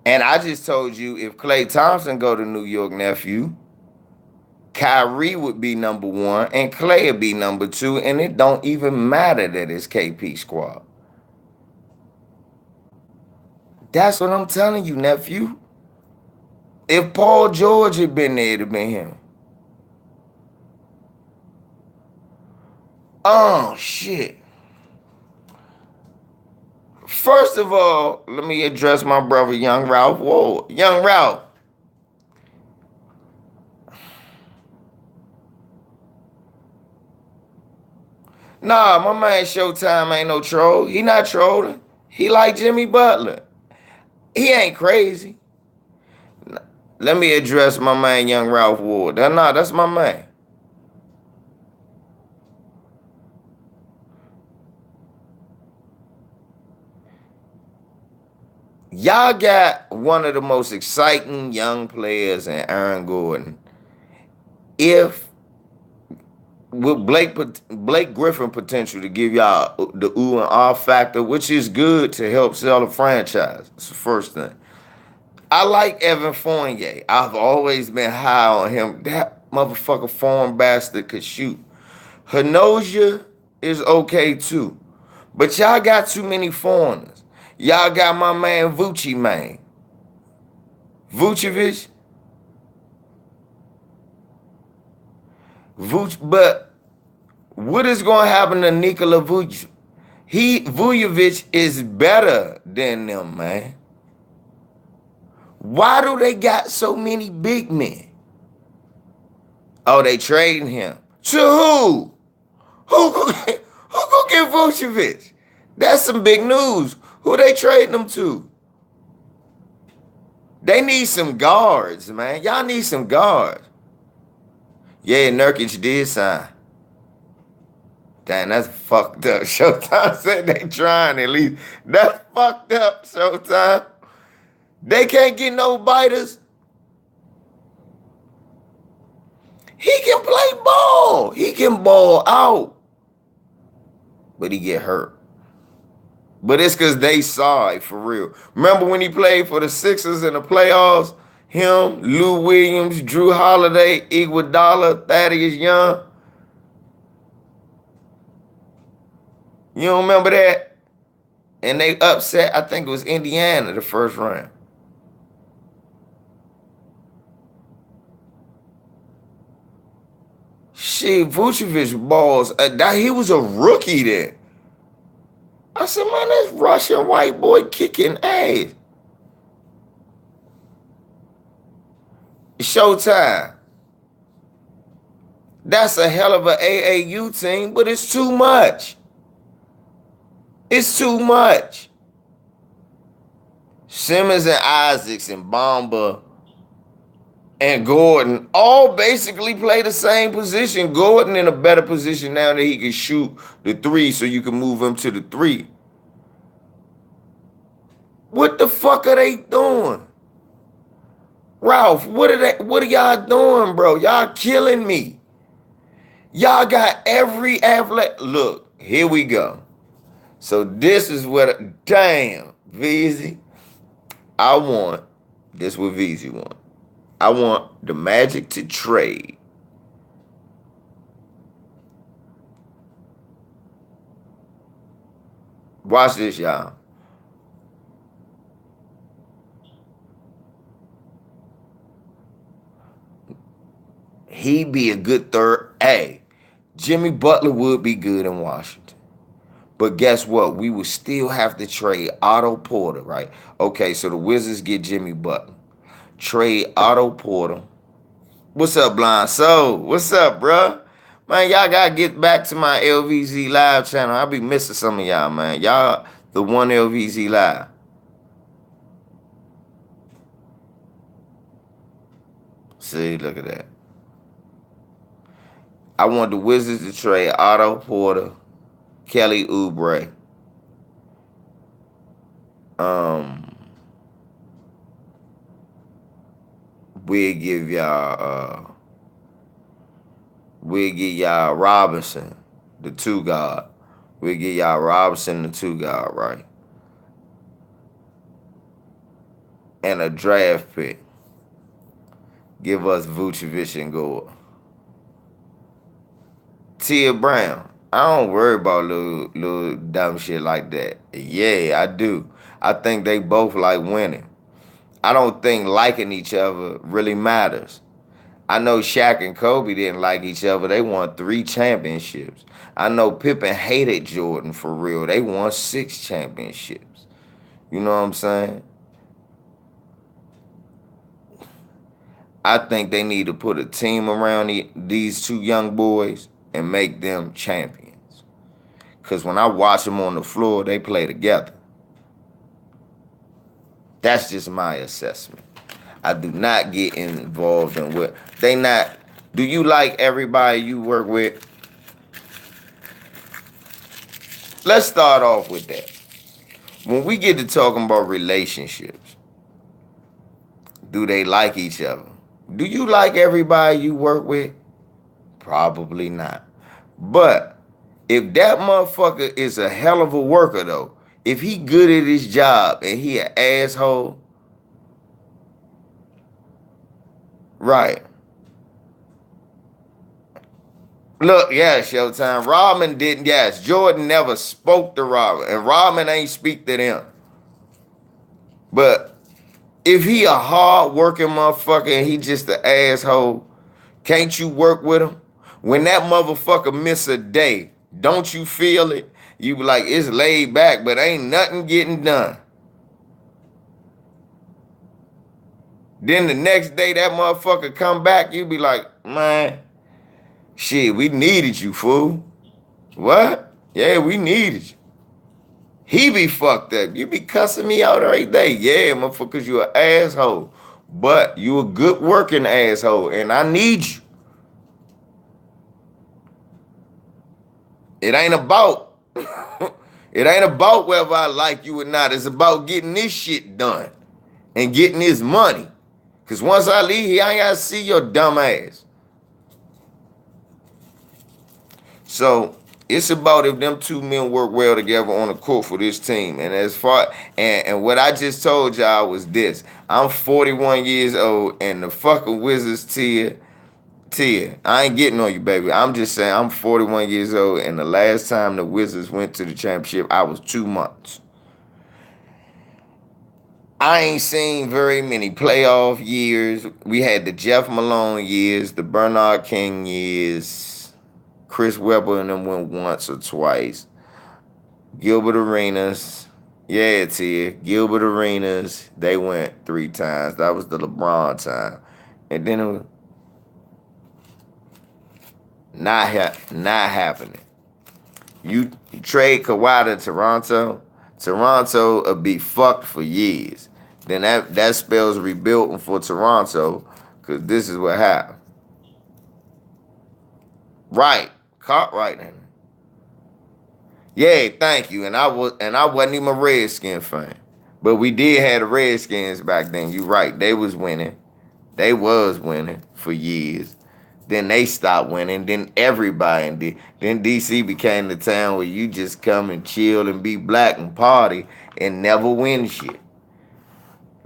And I just told you if Klay Thompson go to New York, nephew, Kyrie would be number one and Klay would be number two, and it don't even matter that it's KP squad. That's what I'm telling you, nephew. If Paul George had been there, it'd have been him. Oh, shit. First of all, let me address my brother, Young Ralph Ward. Young Ralph. Nah, my man Showtime ain't no troll. He not trolling. He like Jimmy Butler. He ain't crazy. Let me address my man, Young Ralph Ward. Nah, that's my man. Y'all got one of the most exciting young players in Aaron Gordon. If with Blake Griffin potential to give y'all the ooh and ah factor, which is good to help sell a franchise. That's the first thing. I like Evan Fournier. I've always been high on him. That motherfucker foreign bastard could shoot. Hanosia is okay too. But y'all got too many foreigners. Y'all got my man Vucevic, man. Vucevic. But what is going to happen to Nikola Vucevic? Vucevic is better than them, man. Why do they got so many big men? Oh, they trading him. To who? Who gonna get Vucevic? That's some big news. Who they trading them to? They need some guards, man. Y'all need some guards. Yeah, Nurkic did sign. Damn, that's fucked up. Showtime said they trying at least. That's fucked up, Showtime. They can't get no biters. He can play ball. He can ball out. But he get hurt. But it's because they saw it for real. Remember when he played for the Sixers in the playoffs? Him, Lou Williams, Drew Holiday, Iguodala, Thaddeus Young. You don't remember that? And they upset, I think it was Indiana the first round. Shit, Vucevic balls. He was a rookie then. I said, man, this Russian white boy kicking ass. Showtime. That's a hell of an AAU team, but it's too much. It's too much. Simmons and Isaacs and Bamba and Gordon all basically play the same position. Gordon in a better position now that he can shoot the three, so you can move him to the three. What the fuck are they doing? Ralph, what are y'all doing, bro? Y'all killing me. Y'all got every athlete. Look, here we go. So this is what, damn, VZ. I want, this what VZ want. I want the Magic to trade watch this, y'all. He'd be a good third. Hey, Jimmy Butler would be good in Washington. But guess what? We would still have to trade Otto Porter, right? Okay, so the Wizards get Jimmy Butler. Trade Otto Porter. What's up, Blind Soul? What's up, bruh? Man, y'all got to get back to my LVZ Live channel. I'll be missing some of y'all, man. Y'all, the one LVZ Live. See, look at that. I want the Wizards to trade Otto Porter, Kelly Oubre. We'll give y'all Robinson, the two guard. We'll give y'all Robinson, the two guard, right? And a draft pick. Give us Vucevic and Gore. Tia Brown. I don't worry about little dumb shit like that. Yeah, I do. I think they both like winning. I don't think liking each other really matters. I know Shaq and Kobe didn't like each other. They won 3 championships. I know Pippen hated Jordan for real. They won 6 championships. You know what I'm saying? I think they need to put a team around these 2 young boys and make them champions. Because when I watch them on the floor, they play together. That's just my assessment. I do not get involved in what they not. Do you like everybody you work with? Let's start off with that. When we get to talking about relationships, do they like each other? Do you like everybody you work with? Probably not. But if that motherfucker is a hell of a worker, though, if he good at his job and he an asshole, right. Look, yeah, Showtime. Rodman didn't, yes, Jordan never spoke to Rodman, and Rodman ain't speak to them. But if he a hard-working motherfucker and he just an asshole, can't you work with him? When that motherfucker miss a day, don't you feel it? You be like, it's laid back, but ain't nothing getting done. Then the next day that motherfucker come back, you be like, man, shit, we needed you, fool. What? Yeah, we needed you. He be fucked up. You be cussing me out every day. Yeah, motherfuckers, you an asshole. But you a good working asshole, and I need you. It ain't about it ain't about whether I like you or not. It's about getting this shit done and getting this money. Cause once I leave here, I ain't gotta see your dumb ass. So it's about if them two men work well together on the court for this team. And as far and what I just told y'all was this. I'm 41 years old and the fucking Wizards Tia, I ain't getting on you, baby. I'm just saying I'm 41 years old and the last time the Wizards went to the championship, I was 2 months. I ain't seen very many playoff years. We had the Jeff Malone years, the Bernard King years. Chris Webber and them went once or twice. Gilbert Arenas, yeah, Tia. Gilbert Arenas, they went 3 times. That was the LeBron time. And then it was not happening. You trade Kawhi to Toronto, Toronto will be fucked for years. Then that spells rebuilding for Toronto, because this is what happened. Right. Cartwright. Yeah, thank you. And I wasn't even a Redskin fan. But we did have the Redskins back then. You right. They was winning. They was winning for years. Then they stopped winning. Then everybody did. Then DC became the town where you just come and chill and be black and party and never win shit.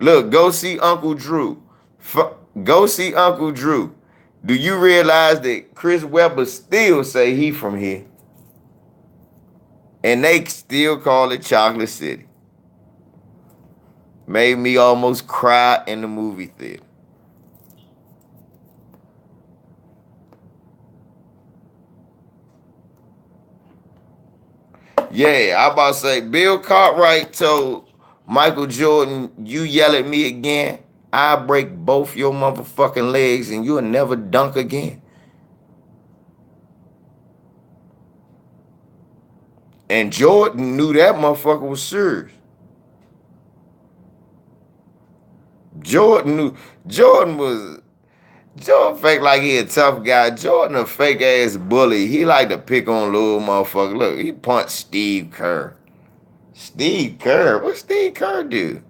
Look, go see Uncle Drew. Go see Uncle Drew. Do you realize that Chris Webber still say he from here? And they still call it Chocolate City. Made me almost cry in the movie theater. Yeah, I about to say, Bill Cartwright told Michael Jordan, you yell at me again, I'll break both your motherfucking legs and you'll never dunk again. And Jordan knew that motherfucker was serious. Jordan knew. Jordan fake like he a tough guy. Jordan a fake ass bully. He like to pick on little motherfucker. Look, he punched Steve Kerr. Steve Kerr? What Steve Kerr do?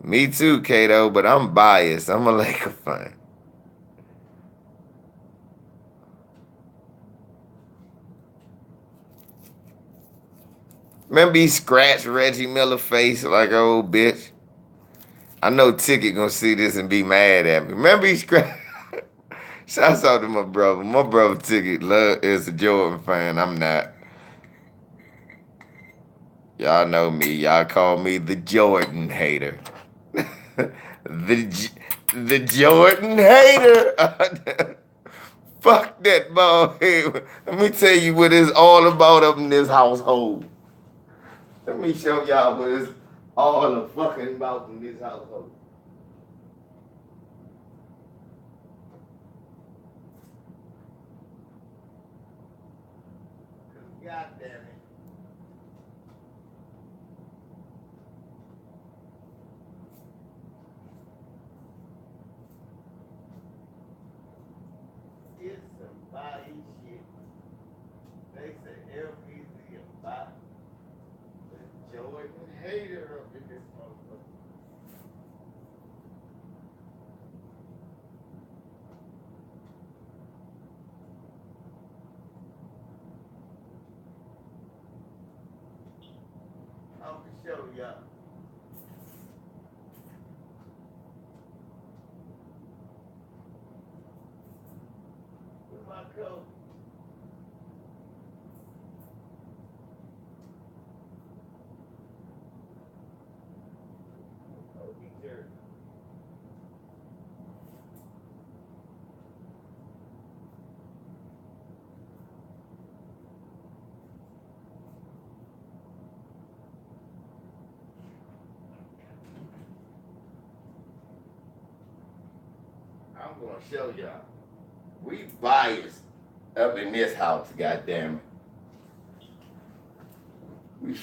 Me too, Kato, but I'm biased. I'm a Laker fan. Remember he scratched Reggie Miller face like an old bitch? I know Ticket gonna see this and be mad at me. Remember he scratched... Shouts out to my brother. My brother Ticket is a Jordan fan. I'm not. Y'all know me. Y'all call me the Jordan hater. the Jordan hater. Fuck that ball head. Let me tell you what it's all about up in this household. Let me show y'all what it's all the fucking about in this household. God damn it. It's some body shit. They say LPZ about the Jordan hater up in this motherfucker. I'm gonna show y'all. With my coat. I'm gonna show y'all. We biased. up in this house, goddamn it.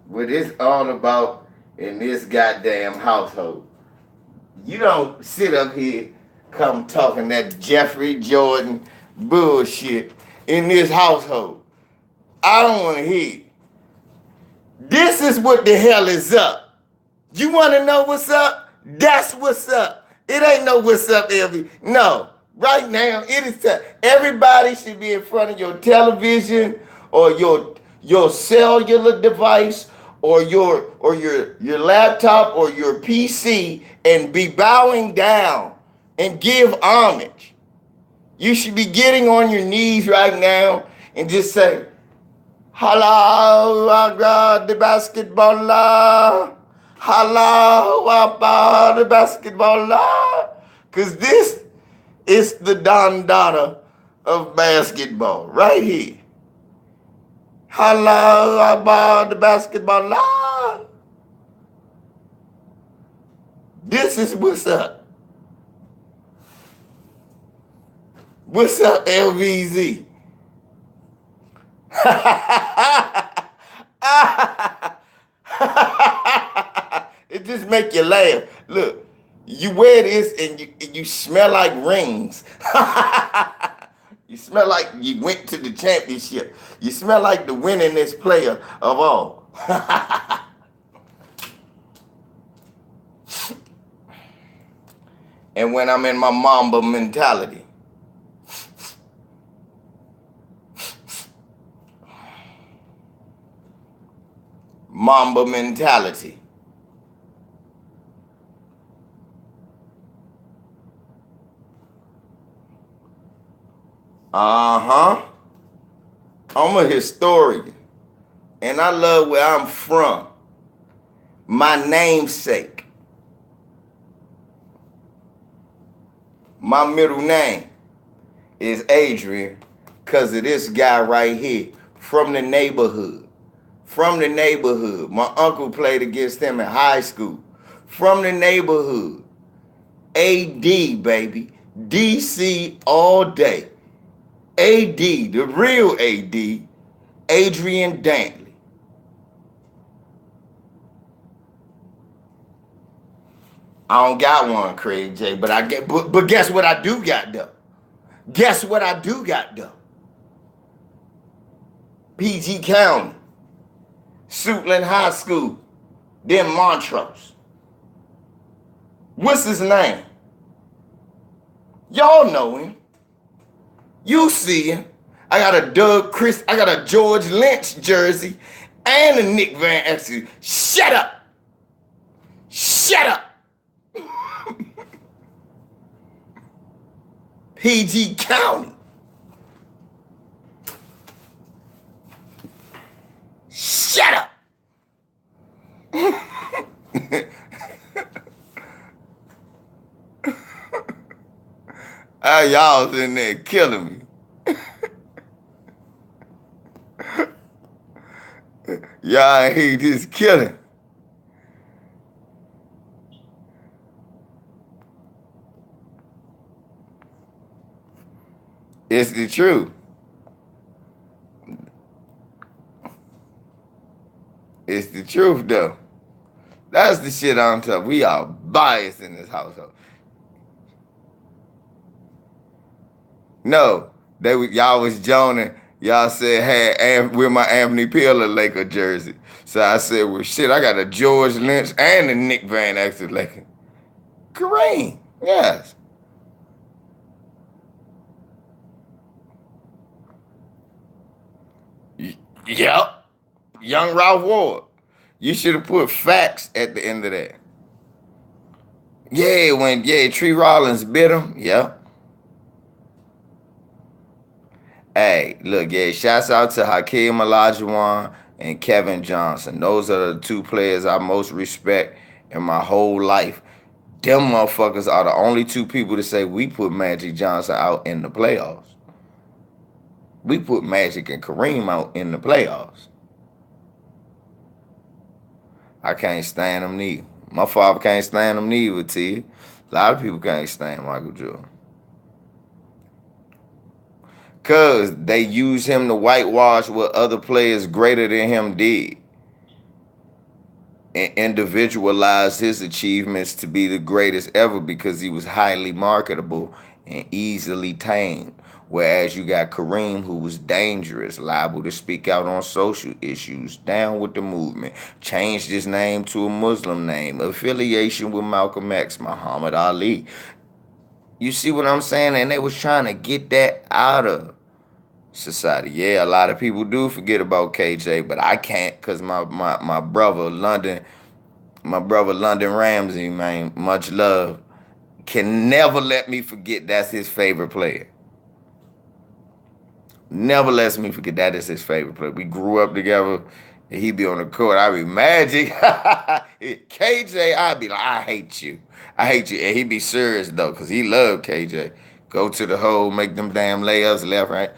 What it's all about in this goddamn household. You don't sit up here, come talking that Jeffrey Jordan bullshit in this household. I don't want to hear it. This is what the hell is up. You want to know what's up? That's what's up. It ain't no what's up, LV. No. Right now, it is time. Everybody should be in front of your television or your cellular device or your laptop or your PC and be bowing down and give homage. You should be getting on your knees right now and just say, Hello, God, the basketballer. Hello, about the basketballer. Because this is the Don Dada of basketball right here. Hello, about the basketballer. This is what's up. What's up, LVZ? It just make you laugh. Look, you wear this and you smell like rings. You smell like you went to the championship. You smell like the winningest player of all. And when I'm in my Mamba mentality, Mamba mentality. I'm a historian. And I love where I'm from. My namesake. My middle name is Adrian because of this guy right here from the neighborhood. From the neighborhood. My uncle played against him in high school. From the neighborhood. AD, baby. DC all day. AD, the real AD, Adrian Dantley. I don't got one, Craig J, but guess what I do got though? Guess what I do got though? PG County, Suitland High School, then Montrose. What's his name? Y'all know him. You see him. I got a George Lynch jersey and a Nick Van Exel. Shut up. Shut up. PG County. Shut up. Y'all was in there killing me. Y'all he just killing. It's the truth. It's the truth though. That's the shit I'm talking. We are biased in this household. No, y'all was joning. Y'all said, hey, we're my Anthony Peeler Laker jersey. So I said, well, shit, I got a George Lynch and a Nick Van Exel Laker. Kareem, yes. Yep. Young Ralph Ward. You should have put facts at the end of that. Yeah, Tree Rollins bit him. Yep. Hey, look, shouts out to Hakeem Olajuwon and Kevin Johnson. Those are the two players I most respect in my whole life. Them motherfuckers are the only two people to say we put Magic Johnson out in the playoffs. We put Magic and Kareem out in the playoffs. I can't stand them neither. My father can't stand them neither, T. A lot of people can't stand Michael Jordan. Cause they use him to whitewash what other players greater than him did. And individualized his achievements to be the greatest ever because he was highly marketable and easily tamed. Whereas you got Kareem, who was dangerous, liable to speak out on social issues, down with the movement, changed his name to a Muslim name, affiliation with Malcolm X, Muhammad Ali. You see what I'm saying? And they was trying to get that out of society. Yeah, a lot of people do forget about KJ, but I can't because my brother London Ramsey, man, much love, can never let me forget that's his favorite player. Never lets me forget that is his favorite player. We grew up together. And he be on the court. I be Magic. KJ, I be like, I hate you. I hate you. And he be serious though, because he loved KJ. Go to the hole, make them damn layups left, right.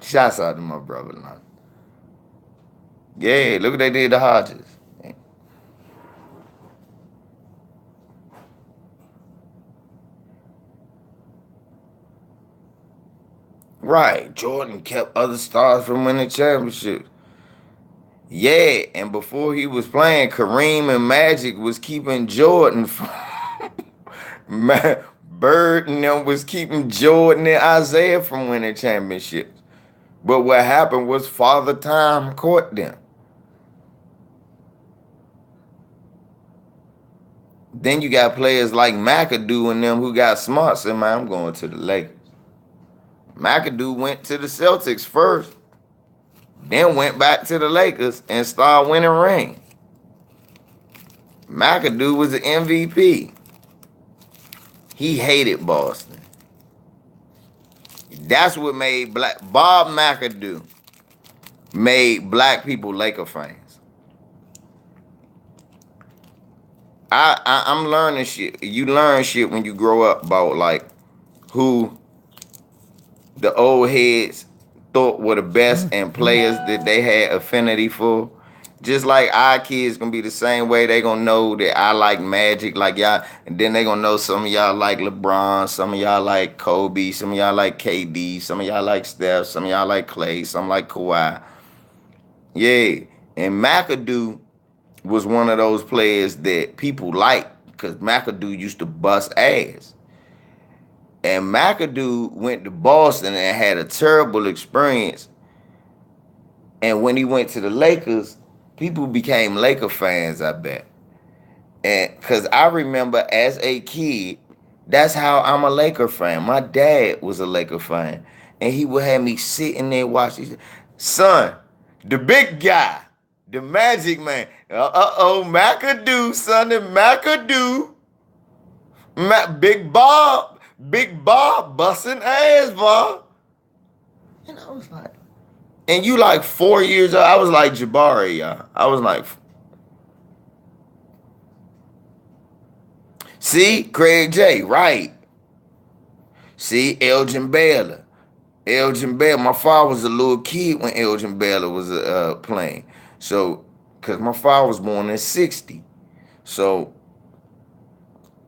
Shouts out to my brother. Yeah, look what they did to Hodges. Right. Jordan kept other stars from winning championships. Yeah, and before he was playing, Kareem and Magic was keeping Jordan from Bird and them was keeping Jordan and Isaiah from winning championships. But what happened was Father Time caught them. Then you got players like McAdoo and them who got smart. Said, man, I'm going to the Lakers. McAdoo went to the Celtics first, then went back to the Lakers and started winning rings. McAdoo was the MVP. He hated Boston. That's what made Bob McAdoo made black people Laker fans. I'm learning shit. You learn shit when you grow up about like who the old heads thought were the best and players that they had affinity for. Just like our kids gonna be the same way. They gonna know that I like Magic, like y'all, and then they gonna know some of y'all like LeBron, some of y'all like Kobe, some of y'all like KD, some of y'all like Steph, some of y'all like Clay, some like Kawhi. Yeah, and McAdoo was one of those players that people liked because McAdoo used to bust ass. And McAdoo went to Boston and had a terrible experience. And when he went to the Lakers, people became Laker fans, I bet. And because I remember as a kid, that's how I'm a Laker fan. My dad was a Laker fan. And he would have me sitting there watching. Son, the big guy, the Magic Man. McAdoo, son, the McAdoo. Big Bob busting ass, Bob. And I was like, and you like 4 years old. I was like Jabari, y'all. I was like, see, Craig J, right. See, Elgin Baylor. My father was a little kid when Elgin Baylor was playing. So, because my father was born in 60. So,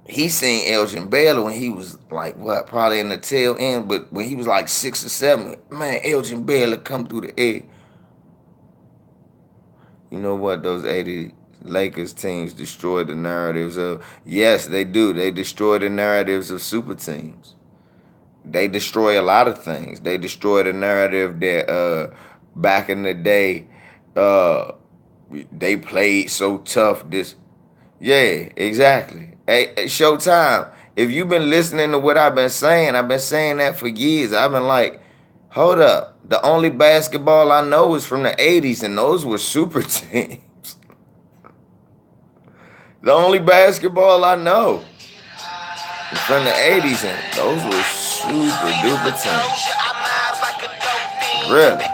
he seen Elgin Baylor when he was like, what, probably in the tail end, but when he was like 6 or 7, man, Elgin Baylor come through the air. You know what? Those 80 Lakers teams destroyed the narratives of, yes, they do. They destroy the narratives of super teams. They destroy a lot of things. They destroy the narrative that back in the day, they played so tough. Yeah, exactly. Hey, Showtime, if you've been listening to what I've been saying that for years. I've been like, hold up. The only basketball I know is from the 80s, and those were super teams. The only basketball I know is from the 80s, and those were super duper teams. Really?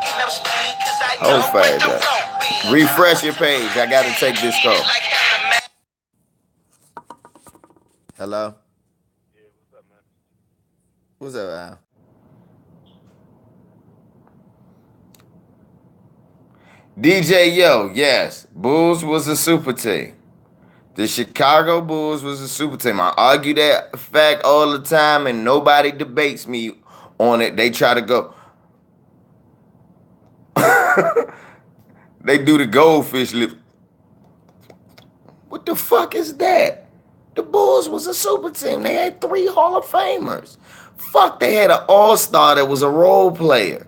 Hold fast, guys. Refresh your page. I got to take this call. Hello? Yeah, what's up, man? What's up, Al? DJ Yo, yes. Bulls was a super team. The Chicago Bulls was a super team. I argue that fact all the time, and nobody debates me on it. They try to go. They do the goldfish lip. What the fuck is that? The Bulls was a super team. They had 3 Hall of Famers. Fuck, they had an all-star that was a role player.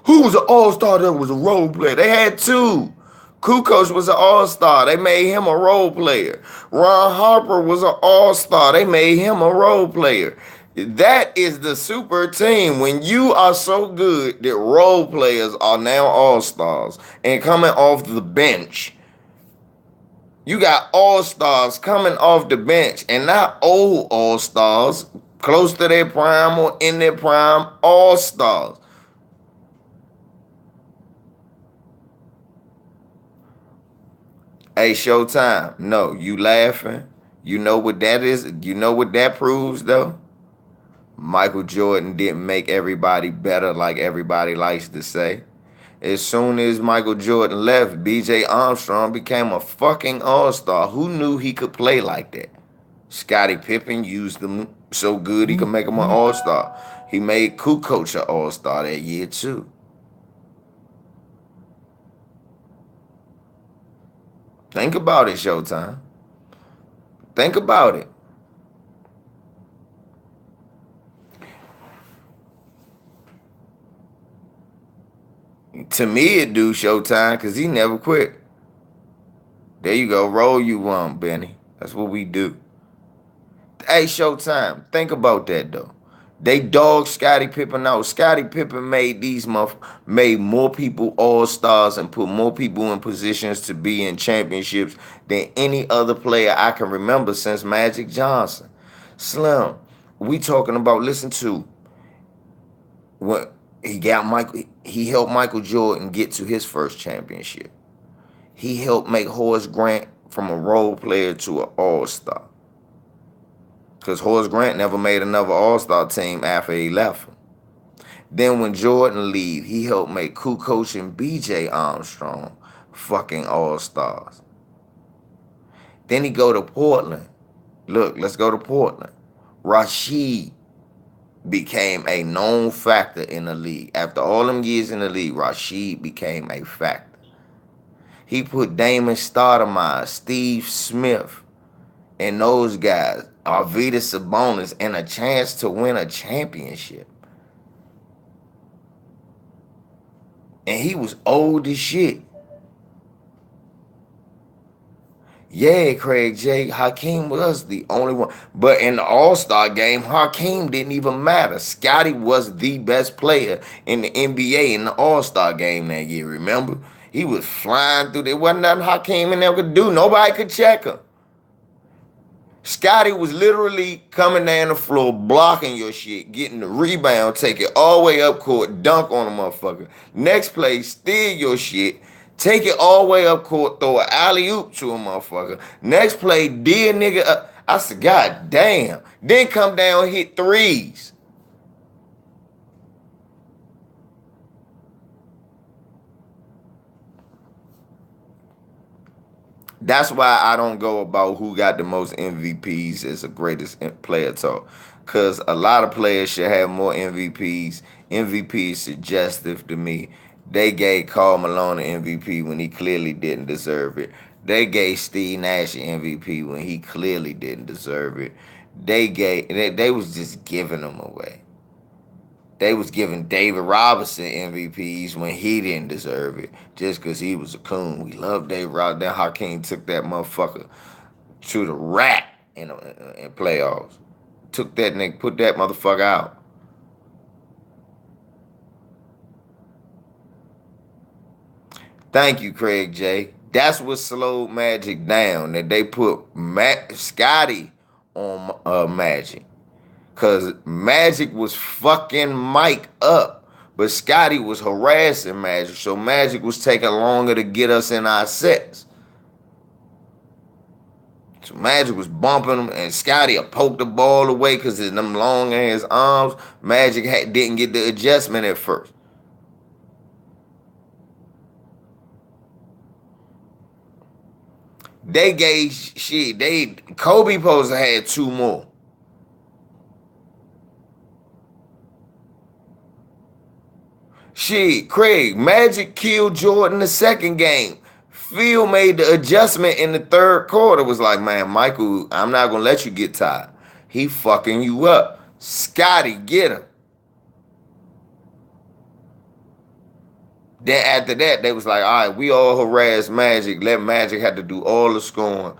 Who was an all-star that was a role player? They had 2. Kukoc was an all-star. They made him a role player. Ron Harper was an all-star. They made him a role player. That is the super team. When you are so good that role players are now all-stars and coming off the bench. You got all-stars coming off the bench, and not old all-stars, close to their prime or in their prime, all-stars. Hey, Showtime. No, you laughing. You know what that is? You know what that proves, though? Michael Jordan didn't make everybody better like everybody likes to say. As soon as Michael Jordan left, B.J. Armstrong became a fucking all-star. Who knew he could play like that? Scottie Pippen used him so good he could make him an all-star. He made Kukoc an all-star that year, too. Think about it, Showtime. Think about it. To me, it do, Showtime, because he never quit. There you go. Roll you one, Benny. That's what we do. Hey, Showtime, think about that, though. They dogged Scottie Pippen out. Scottie Pippen made made more people all-stars and put more people in positions to be in championships than any other player I can remember since Magic Johnson. Slim, we talking about, listen to what he helped Michael Jordan get to his first championship. He helped make Horace Grant from a role player to an all-star. Because Horace Grant never made another all-star team after he left him. Then when Jordan leave, he helped make Kukoc and B.J. Armstrong fucking all-stars. Then he go to Portland. Look, let's go to Portland. Rasheed became a known factor in the league. After all them years in the league, Rasheed became a factor. He put Damon Stoudemire, Steve Smith, and those guys, Arvydas Sabonis, and a chance to win a championship. And he was old as shit. Yeah, Craig J. Hakeem was the only one. But in the All-Star game, Hakeem didn't even matter. Scottie was the best player in the NBA in the All-Star game that year, remember? He was flying through. There wasn't nothing Hakeem in there could do. Nobody could check him. Scottie was literally coming down the floor, blocking your shit, getting the rebound, take it all the way up court, dunk on a motherfucker. Next play, steal your shit, take it all the way up court, throw an alley-oop to a motherfucker. Next play, deal nigga up. I said, God damn. Then come down, hit threes. That's why I don't go about who got the most MVPs as the greatest player talk. Because a lot of players should have more MVPs. MVP is suggestive to me. They gave Karl Malone an MVP when he clearly didn't deserve it. They gave Steve Nash an MVP when he clearly didn't deserve it. They was just giving them away. They was giving David Robinson MVPs when he didn't deserve it, just because he was a coon. We love David Robinson. Then Hakeem took that motherfucker to the rack in playoffs. Took that nigga, put that motherfucker out. Thank you, Craig J. That's what slowed Magic down, that they put Scottie on Magic. Because Magic was fucking Mike up. But Scottie was harassing Magic. So Magic was taking longer to get us in our sets. So Magic was bumping him. And Scottie poked the ball away because of them long ass arms. Magic didn't get the adjustment at first. They gave shit. Kobe supposed to have 2 more. Shit, Craig, Magic killed Jordan the second game. Phil made the adjustment in the third quarter. Was like, man, Michael, I'm not gonna let you get tired. He fucking you up. Scotty, get him. Then after that, they was like, all right, we all harass Magic. Let Magic have to do all the scoring.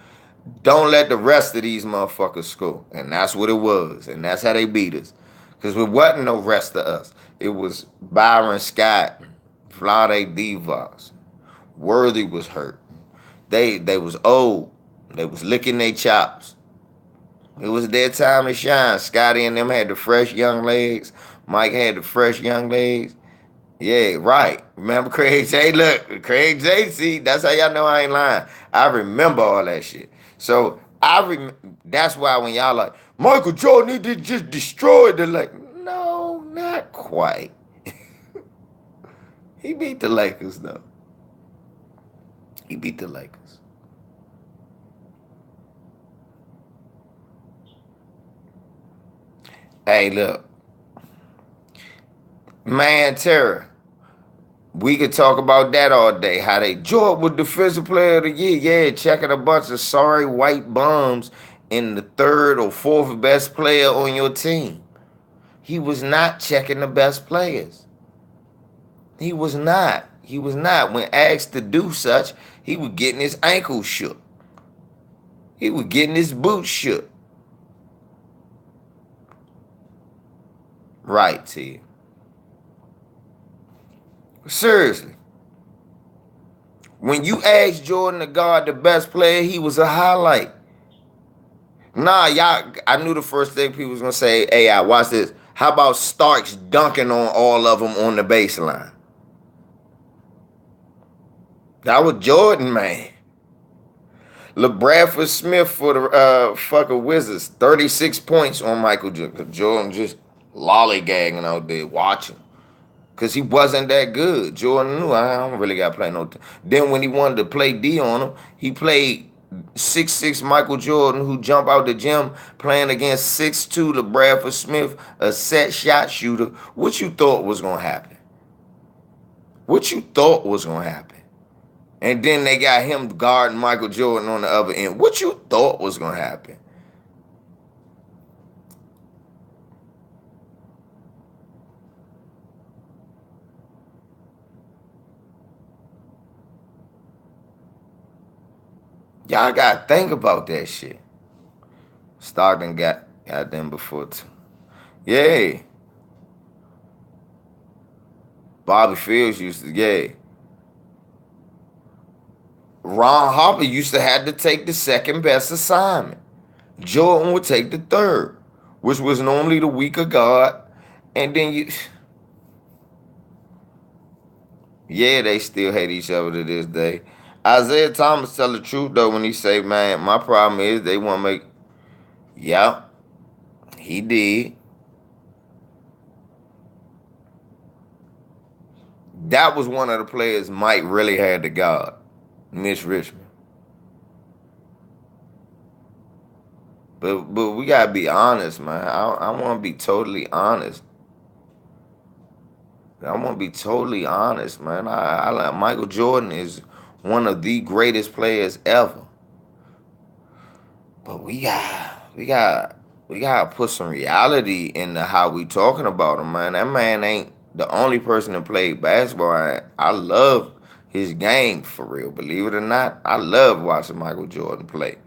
Don't let the rest of these motherfuckers score. And that's what it was. And that's how they beat us. Because it wasn't no rest of us. It was Byron Scott, Vlade Divas. Worthy was hurt. They was old. They was licking their chops. It was their time to shine. Scotty and them had the fresh young legs. Mike had the fresh young legs. Yeah, right. Remember Craig J? Look, Craig J. See, that's how y'all know I ain't lying. I remember all that shit. So that's why when y'all like Michael Jordan, he did just destroyed the Lakers. No, not quite. He beat the Lakers though. He beat the Lakers. Hey, look, man, terror. We could talk about that all day. How they Jordan was defensive player of the year. Yeah, checking a bunch of sorry white bums in the third or fourth best player on your team. He was not checking the best players. He was not. He was not. When asked to do such, he was getting his ankles shook. He was getting his boots shook. Right, T. Seriously. When you asked Jordan to guard the best player, he was a highlight. Nah, y'all, I knew the first thing people was going to say, hey, I watch this. How about Starks dunking on all of them on the baseline? That was Jordan, man. LeBradford Smith for the fucking Wizards. 36 points on Michael Jordan. Jordan just lollygagging out there watching. Because he wasn't that good. Jordan knew I don't really got to play no time. Then when he wanted to play D on him, he played 6'6" Michael Jordan who jumped out the gym playing against 6'2" LeBradford Smith, a set shot shooter. What you thought was going to happen? What you thought was going to happen? And then they got him guarding Michael Jordan on the other end. What you thought was going to happen? Y'all got to think about that shit. Stockton got them before too. Yeah. Bobby Fields used to, yeah. Ron Harper used to have to take the second best assignment. Jordan would take the third, which was normally the weaker guard. And then yeah, they still hate each other to this day. Isaiah Thomas tell the truth though when he say, man, my problem is they want to make, yeah, he did. That was one of the players Mike really had to guard, Mitch Richmond. But we gotta be honest, man. I want to be totally honest. I want to be totally honest, man. I like Michael Jordan is one of the greatest players ever. But we gotta put some reality into how we talking about him, man. That man ain't the only person that played basketball. I love his game for real. Believe it or not, I love watching Michael Jordan play.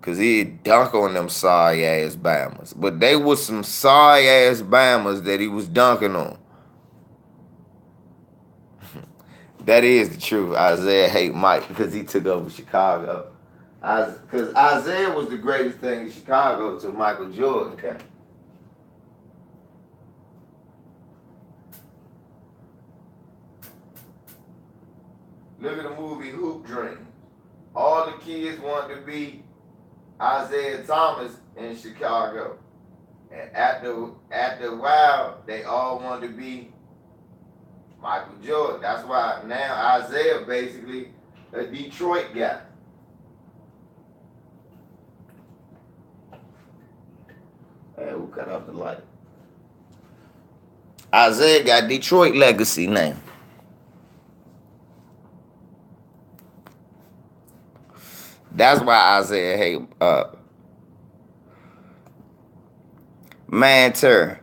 Cause he'd dunk on them sorry ass Bammers. But they was some sorry ass Bammers that he was dunking on. That is the truth. Isaiah hate Mike because he took over Chicago. Because Isaiah was the greatest thing in Chicago until Michael Jordan came. Look at the movie Hoop Dreams. All the kids wanted to be Isaiah Thomas in Chicago. And after a while, they all wanted to be Michael Jordan. That's why now Isaiah basically a Detroit guy. Hey, who cut off the light? Isaiah got Detroit legacy name. That's why Isaiah hate man Terry.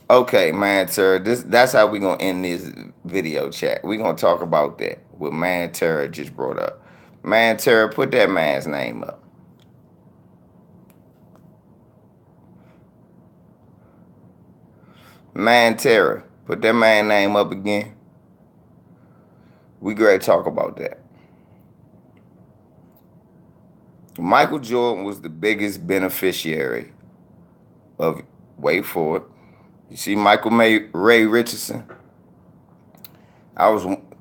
Okay, man Terry. That's how we gonna end this video chat. We gonna talk about that. What man Terry just brought up. Man Terry, put that man's name up. Man Terry, put that man name up again. We great talk about that. Michael Jordan was the biggest beneficiary of, wait for it. You see Ray Richardson?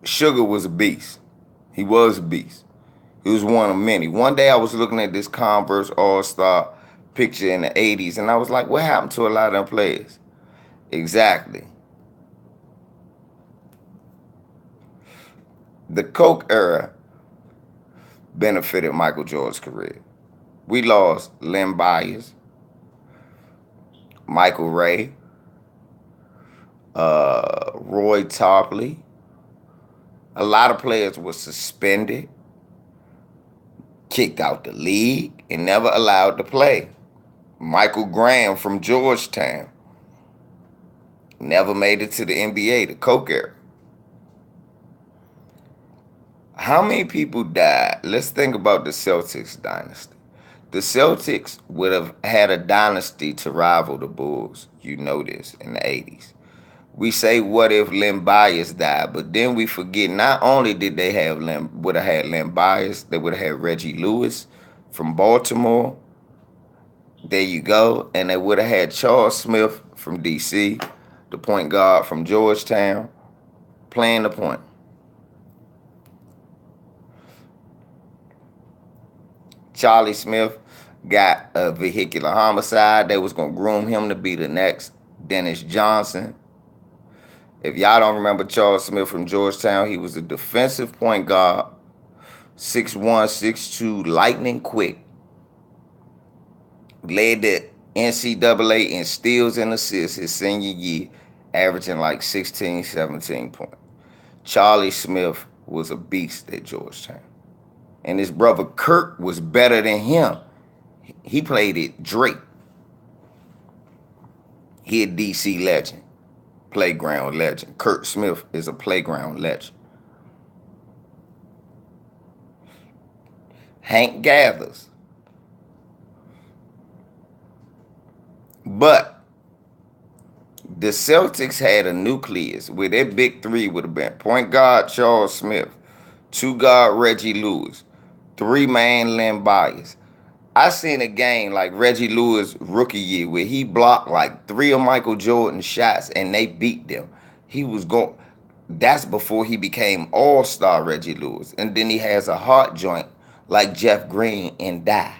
Sugar was a beast. He was a beast. He was one of many. One day I was looking at this Converse All-Star picture in the 80s, and I was like, what happened to a lot of them players? Exactly. The Coke era benefited Michael Jordan's career. We lost Len Bias, Michael Ray, Roy Tarpley. A lot of players were suspended, kicked out the league, and never allowed to play. Michael Graham from Georgetown never made it to the NBA, the Coke era. How many people died? Let's think about the Celtics dynasty. The Celtics would have had a dynasty to rival the Bulls. You know this in the 80s. We say, what if Len Bias died? But then we forget, not only did they would have had Len Bias, they would have had Reggie Lewis from Baltimore. There you go. And they would have had Charles Smith from D.C., the point guard from Georgetown, playing the point. Charlie Smith got a vehicular homicide. They was going to groom him to be the next Dennis Johnson. If y'all don't remember Charles Smith from Georgetown, he was a defensive point guard, 6'1", 6'2", lightning quick. Led the NCAA in steals and assists his senior year, averaging like 16, 17 points. Charlie Smith was a beast at Georgetown. And his brother Kurt was better than him. He played at Drake. He a DC legend, playground legend. Kurt Smith is a playground legend. Hank Gathers. But the Celtics had a nucleus where their big three would have been point guard Charles Smith, two guard Reggie Lewis, three-man Len Bias. I seen a game like Reggie Lewis' rookie year where he blocked like 3 of Michael Jordan's shots and they beat them. That's before he became all-star Reggie Lewis. And then he has a heart joint like Jeff Green and die.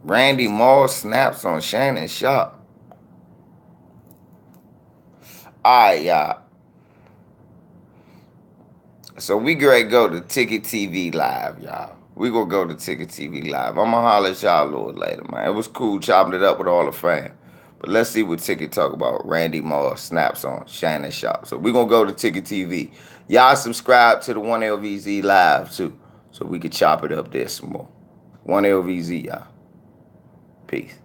Randy Moss snaps on Shannon Sharp. All right, y'all. So we gonna go to Ticket TV Live, y'all. We gonna go to Ticket TV Live. I'm gonna holler at y'all a little later, man. It was cool chopping it up with all the fans. But let's see what Ticket talk about. Randy Moss snaps on Shannon Sharp. So we gonna go to Ticket TV. Y'all subscribe to the 1LVZ Live too, so we can chop it up there some more. 1LVZ, y'all. Peace.